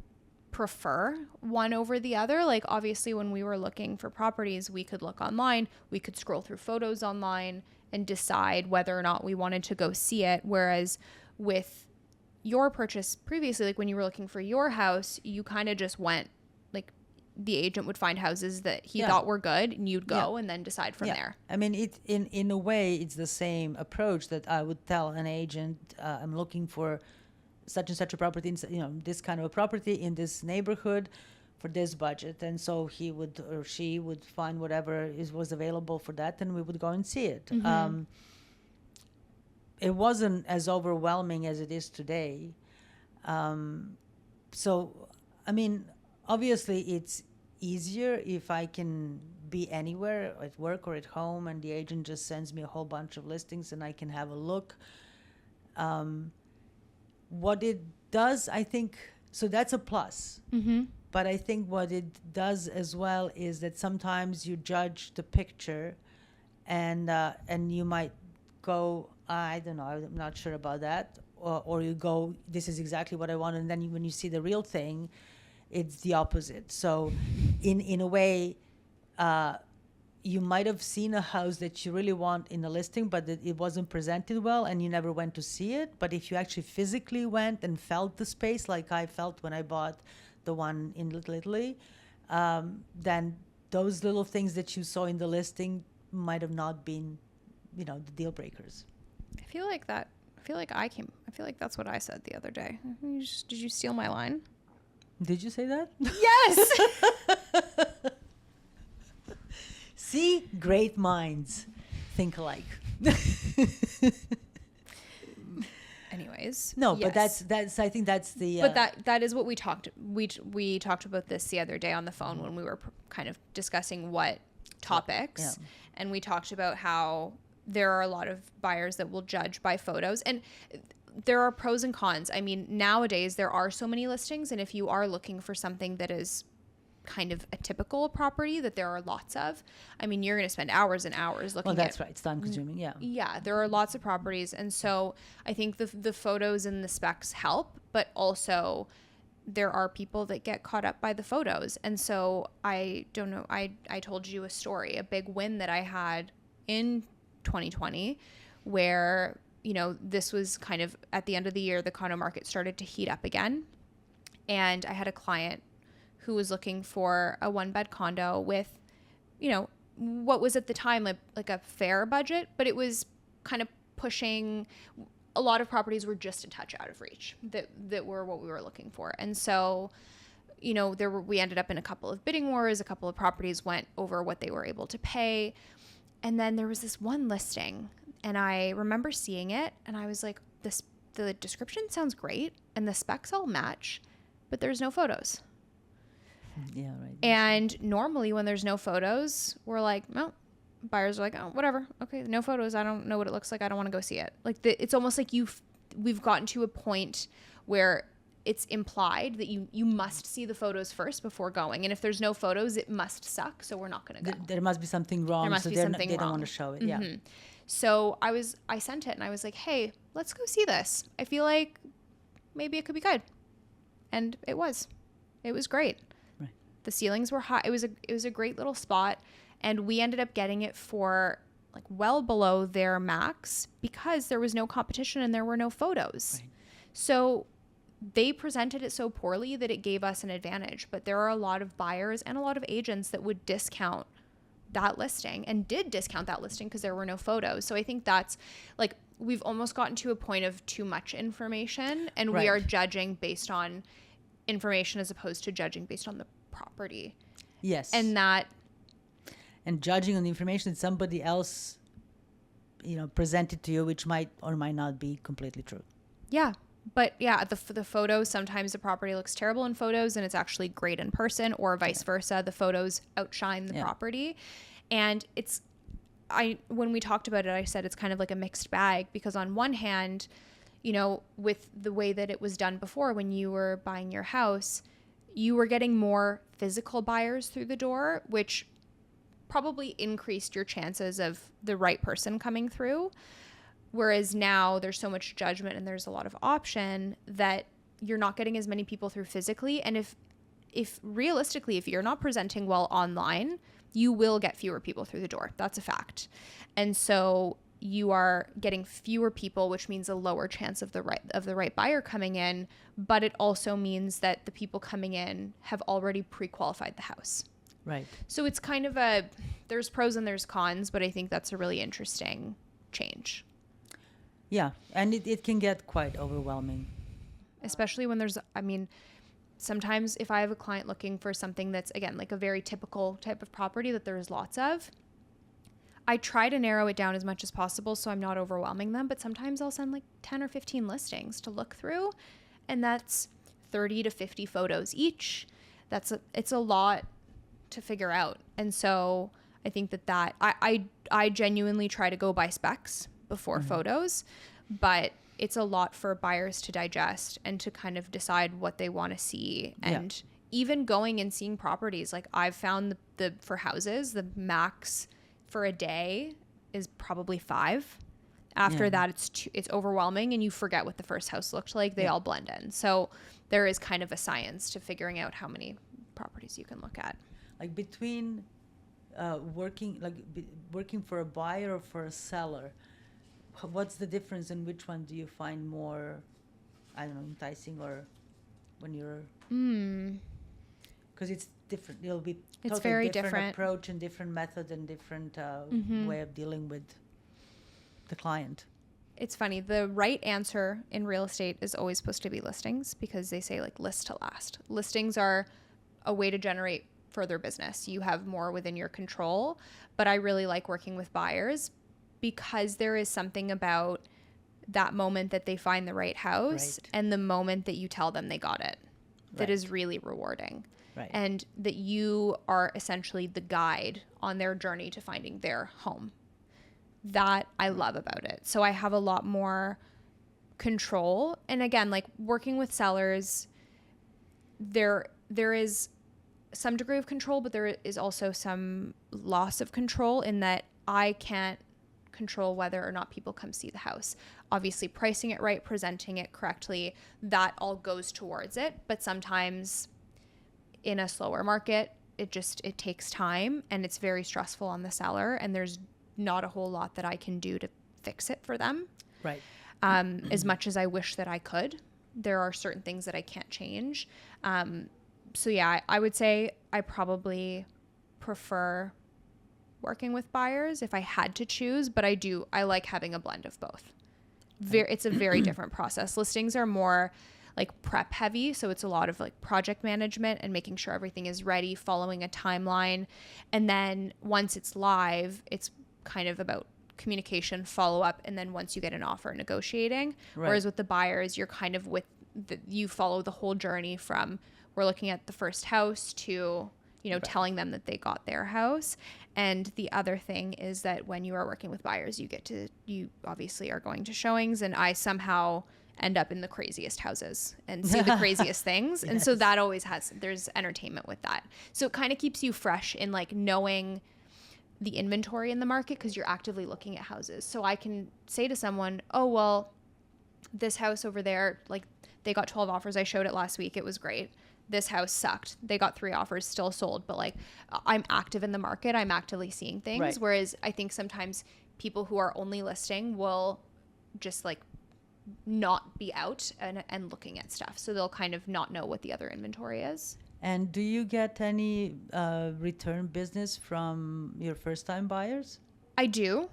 prefer one over the other? Like, obviously, when we were looking for properties, we could look online, we could scroll through photos online and decide whether or not we wanted to go see it. Whereas with your purchase previously, like when you were looking for your house, you kind of just went, like the agent would find houses that he thought were good and you'd go and then decide from there. I mean, in a way, it's the same approach that I would tell an agent, I'm looking for such and such a property, this kind of a property in this neighborhood for this budget. And so he would or she would find whatever was available for that, and we would go and see it. It wasn't as overwhelming as it is today. So, I mean, obviously it's easier if I can be anywhere at work or at home and the agent just sends me a whole bunch of listings and I can have a look. What it does, I think, so that's a plus. But I think what it does as well is that sometimes you judge the picture and you might go, I don't know, I'm not sure about that. Or you go, this is exactly what I want. And then when you see the real thing, it's the opposite. So in a way, you might have seen a house that you really want in a listing, but it wasn't presented well and you never went to see it. But if you actually physically went and felt the space like I felt when I bought the one in Little Italy, then those little things that you saw in the listing might have not been, the deal breakers. I feel like that's what I said the other day. Did you steal my line? Did you say that? Yes. See, great minds think alike. Anyways. No, yes. but that's I think that's the. But that is what we talked. We talked about this the other day on the phone when we were kind of discussing what topics, Yeah. and we talked about how there are a lot of buyers that will judge by photos, and there are pros and cons. I mean, nowadays there are so many listings, and if you are looking for something that is kind of a typical property that there are lots of, I mean, you're going to spend hours and hours looking at. Well, that's right. It's time consuming. Yeah. Yeah, there are lots of properties. And so I think the photos and the specs help, but also there are people that get caught up by the photos. And so I don't know, I told you a story, a big win that I had in 2020 where, this was kind of at the end of the year, the condo market started to heat up again. And I had a client who was looking for a 1-bed condo with, what was at the time like a fair budget, but it was kind of pushing. A lot of properties were just a touch out of reach that were what we were looking for. And so, we ended up in a couple of bidding wars. A couple of properties went over what they were able to pay. And then there was this one listing, and I remember seeing it, and I was like, the description sounds great, and the specs all match, but there's no photos. Yeah, right. And normally when there's no photos, we're like, no, buyers are like, oh, whatever. Okay, no photos. I don't know what it looks like. I don't want to go see it. Like it's almost like we've gotten to a point where it's implied that you must see the photos first before going. And if there's no photos, it must suck. So we're not going to go. There must be something wrong. They don't want to show it. Mm-hmm. Yeah. So I sent it and I was like, hey, let's go see this. I feel like maybe it could be good. And it was great. Right. The ceilings were high. It was a great little spot. And we ended up getting it for like well below their max because there was no competition and there were no photos. Right. So they presented it so poorly that it gave us an advantage. But there are a lot of buyers and a lot of agents that would discount that listing and did discount that listing because there were no photos. So I think that's like we've almost gotten to a point of too much information and Right. we are judging based on information as opposed to judging based on the property. Yes. And judging on the information that somebody else, presented to you, which might or might not be completely true. yeah. But yeah, the photos, sometimes the property looks terrible in photos and it's actually great in person, or vice versa. The photos outshine the property. And when we talked about it, I said it's kind of like a mixed bag because on one hand, with the way that it was done before when you were buying your house, you were getting more physical buyers through the door, which probably increased your chances of the right person coming through. Whereas now there's so much judgment and there's a lot of option that you're not getting as many people through physically. And if realistically, if you're not presenting well online, you will get fewer people through the door. That's a fact. And so you are getting fewer people, which means a lower chance of the right buyer coming in. But it also means that the people coming in have already pre-qualified the house. Right. So it's kind of there's pros and there's cons, but I think that's a really interesting change. Yeah, and it can get quite overwhelming. Especially when sometimes if I have a client looking for something that's, again, like a very typical type of property that there's lots of, I try to narrow it down as much as possible so I'm not overwhelming them. But sometimes I'll send like 10 or 15 listings to look through, and that's 30 to 50 photos each. It's a lot to figure out. And so I think that I genuinely try to go by specs before photos, but it's a lot for buyers to digest and to kind of decide what they want to see. And even going and seeing properties, like I've found for houses, the max for a day is probably 5. After that, it's overwhelming and you forget what the first house looked like. They all blend in. So there is kind of a science to figuring out how many properties you can look at. Like between working for a buyer or for a seller, what's the difference and which one do you find more, I don't know, enticing, or when you're... Because different. It'll be It's totally very different different. approach and different method and different way of dealing with the client. It's funny. The right answer in real estate is always supposed to be listings, because they say like list to last. Listings are a way to generate further business. You have more within your control, but I really like working with buyers because there is something about that moment that they find the right house and the moment that you tell them they got it that is really rewarding. Right. And that you are essentially the guide on their journey to finding their home. That I love about it. So I have a lot more control. And again, like working with sellers, there is some degree of control, but there is also some loss of control in that I can't control whether or not people come see the house. Obviously, pricing it right, presenting it correctly, that all goes towards it. But sometimes in a slower market, it takes time and it's very stressful on the seller, and there's not a whole lot that I can do to fix it for them. Right. As much as I wish that I could, there are certain things that I can't change. So yeah, I would say I probably prefer working with buyers if I had to choose, but I like having a blend of both. It's a very different process. Listings are more like prep heavy, so it's a lot of like project management and making sure everything is ready, following a timeline. And then once it's live, it's kind of about communication, follow up, and then once you get an offer, negotiating. Right. Whereas with the buyers, you're kind of you follow the whole journey from we're looking at the first house to telling them that they got their house. And the other thing is that when you are working with buyers, you obviously are going to showings, and I somehow end up in the craziest houses and see the craziest things. Yes. And so that always there's entertainment with that. So it kind of keeps you fresh in like knowing the inventory in the market, because you're actively looking at houses. So I can say to someone, oh, well, this house over there, like they got 12 offers. I showed it last week. It was great. This house sucked. They got 3 offers, still sold. But like I'm active in the market. I'm actively seeing things. Right. Whereas I think sometimes people who are only listing will just like not be out and looking at stuff. So they'll kind of not know what the other inventory is. And do you get any return business from your first-time buyers? I do.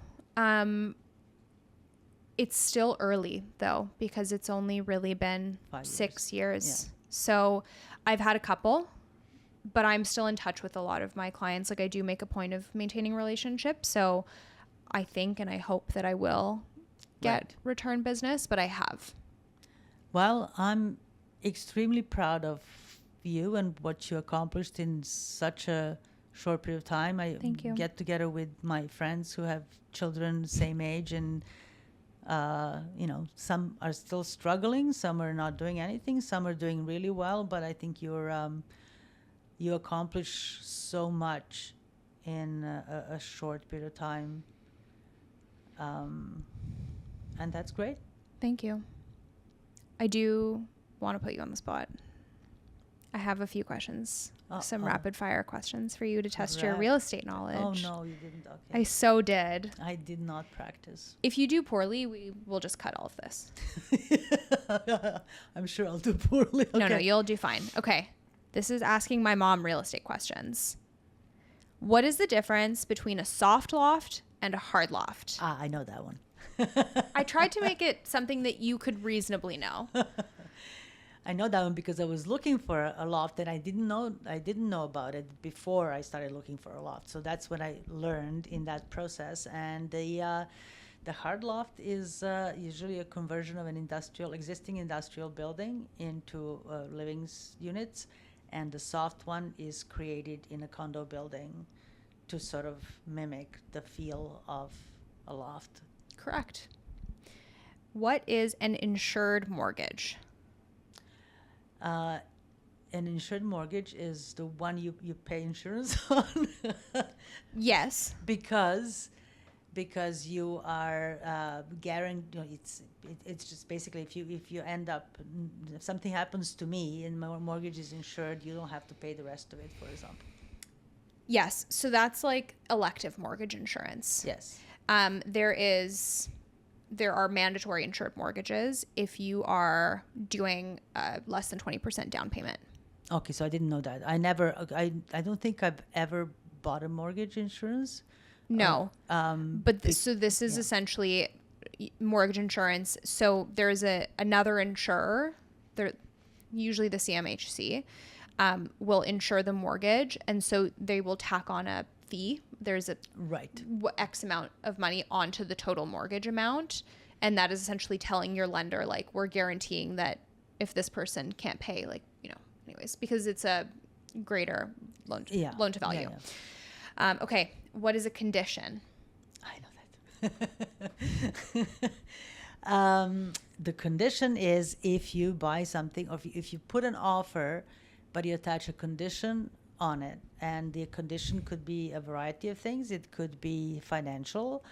It's still early, though, because it's only really been 6 years. Yeah. So I've had a couple, but I'm still in touch with a lot of my clients. Like I do make a point of maintaining relationships. So I think and I hope that I will get return business, but I have. Well, I'm extremely proud of you and what you accomplished in such a short period of time. Thank you. Get together with my friends who have children the same age, and some are still struggling, some are not doing anything, some are doing really well, but I think you accomplish so much in a short period of time, and that's great. Thank you. I do want to put you on the spot. I have a few questions, some rapid fire questions for you to test your real estate knowledge. Oh, no, you didn't. Okay. I so did. I did not practice. If you do poorly, we will just cut all of this. I'm sure I'll do poorly. Okay. No, you'll do fine. Okay. This is asking my mom real estate questions. What is the difference between a soft loft and a hard loft? I know that one. I tried to make it something that you could reasonably know. I know that one because I was looking for a loft and I didn't know about it before I started looking for a loft. So that's what I learned in that process. And the hard loft is usually a conversion of an existing industrial building into living units, and the soft one is created in a condo building to sort of mimic the feel of a loft. Correct. What is an insured mortgage? An insured mortgage is the one you pay insurance on. Yes. Because you are guaranteed. It's just basically if you end up, if something happens to me and my mortgage is insured, you don't have to pay the rest of it, for example. Yes. So that's like elective mortgage insurance. Yes. There are mandatory insured mortgages if you are doing less than 20% down payment. Okay, so I didn't know that. I don't think I've ever bought a mortgage insurance. No. But this is yeah. essentially mortgage insurance. So there's another insurer, usually the CMHC, will insure the mortgage. And so they will tack on a fee. There's a Right. X amount of money onto the total mortgage amount. And that is essentially telling your lender, like, we're guaranteeing that if this person can't pay, like, anyways, because it's a greater loan to value. Yeah. Okay. What is a condition? I know that. The condition is if you buy something, or if you put an offer, but you attach a condition on it. And the condition could be a variety of things. It could be financial,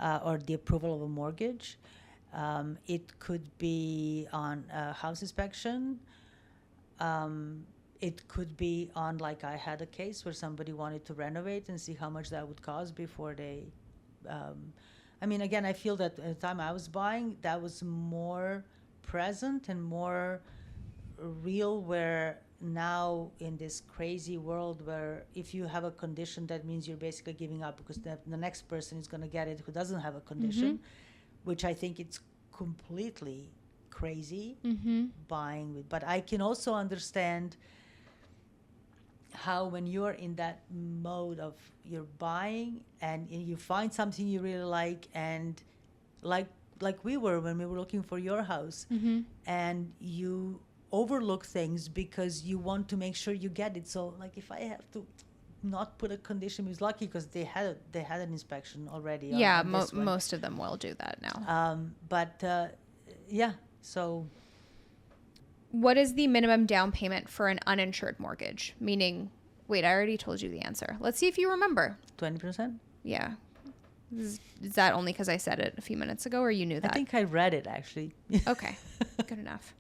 or the approval of a mortgage. It could be on a house inspection. It could be on, like, I had a case where somebody wanted to renovate and see how much that would cost before they, again, I feel that at the time I was buying, that was more present and more real, where now in this crazy world where if you have a condition, that means you're basically giving up, because the next person is going to get it who doesn't have a condition, which I think it's completely crazy buying with. But I can also understand how, when you're in that mode of you're buying and you find something you really like, and like we were when we were looking for your house, and you overlook things because you want to make sure you get it. So, like, if I have to not put a condition, it was lucky because they had an inspection already. Yeah, most of them will do that now. Yeah. So, what is the minimum down payment for an uninsured mortgage? Meaning, wait, I already told you the answer. Let's see if you remember. 20%? Yeah. Is that only because I said it a few minutes ago, or you knew that? I think I read it, actually. Okay. Good enough.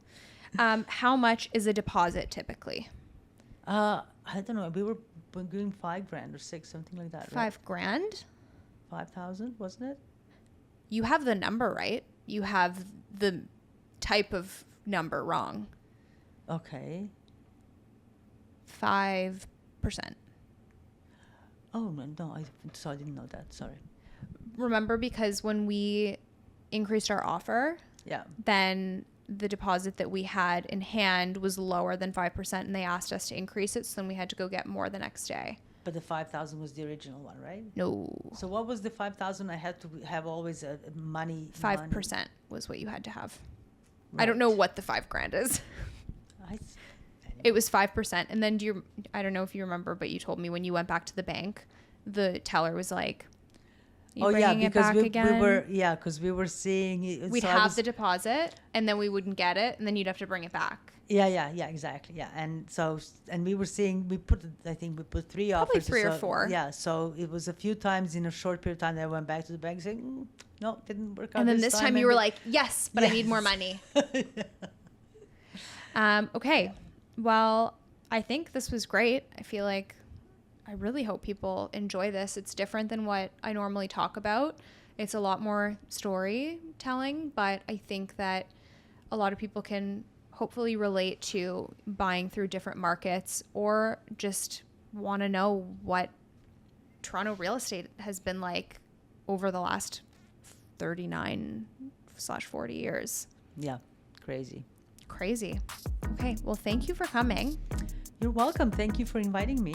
How much is a deposit typically? I don't know. We were doing $5,000 or $6,000, something like that. $5,000? 5,000, wasn't it? You have the number right. You have the type of number wrong. Okay. 5%. Oh, no, I didn't know that. Sorry. Remember, because when we increased our offer, then the deposit that we had in hand was lower than 5%, and they asked us to increase it, so then we had to go get more the next day. But the 5,000 was the original one, right? No. So what was the 5,000? I had to have always a money. 5% was what you had to have. Right. I don't know what the $5,000 is. It was 5%. And then I don't know if you remember, but you told me when you went back to the bank, the teller was like, because we were seeing. We'd have the deposit, and then we wouldn't get it, and then you'd have to bring it back. Yeah, exactly. Yeah, and we were seeing, we put 3 offers. Probably 3 or 4. Yeah, so it was a few times in a short period of time that I went back to the bank saying, no, didn't work out. And then this time you were like, yes, but I need more money. Okay. Well, I think this was great. I really hope people enjoy this. It's different than what I normally talk about. It's a lot more storytelling, but I think that a lot of people can hopefully relate to buying through different markets, or just want to know what Toronto real estate has been like over the last 39/40 years. Yeah, crazy. Okay, well, thank you for coming. You're welcome. Thank you for inviting me.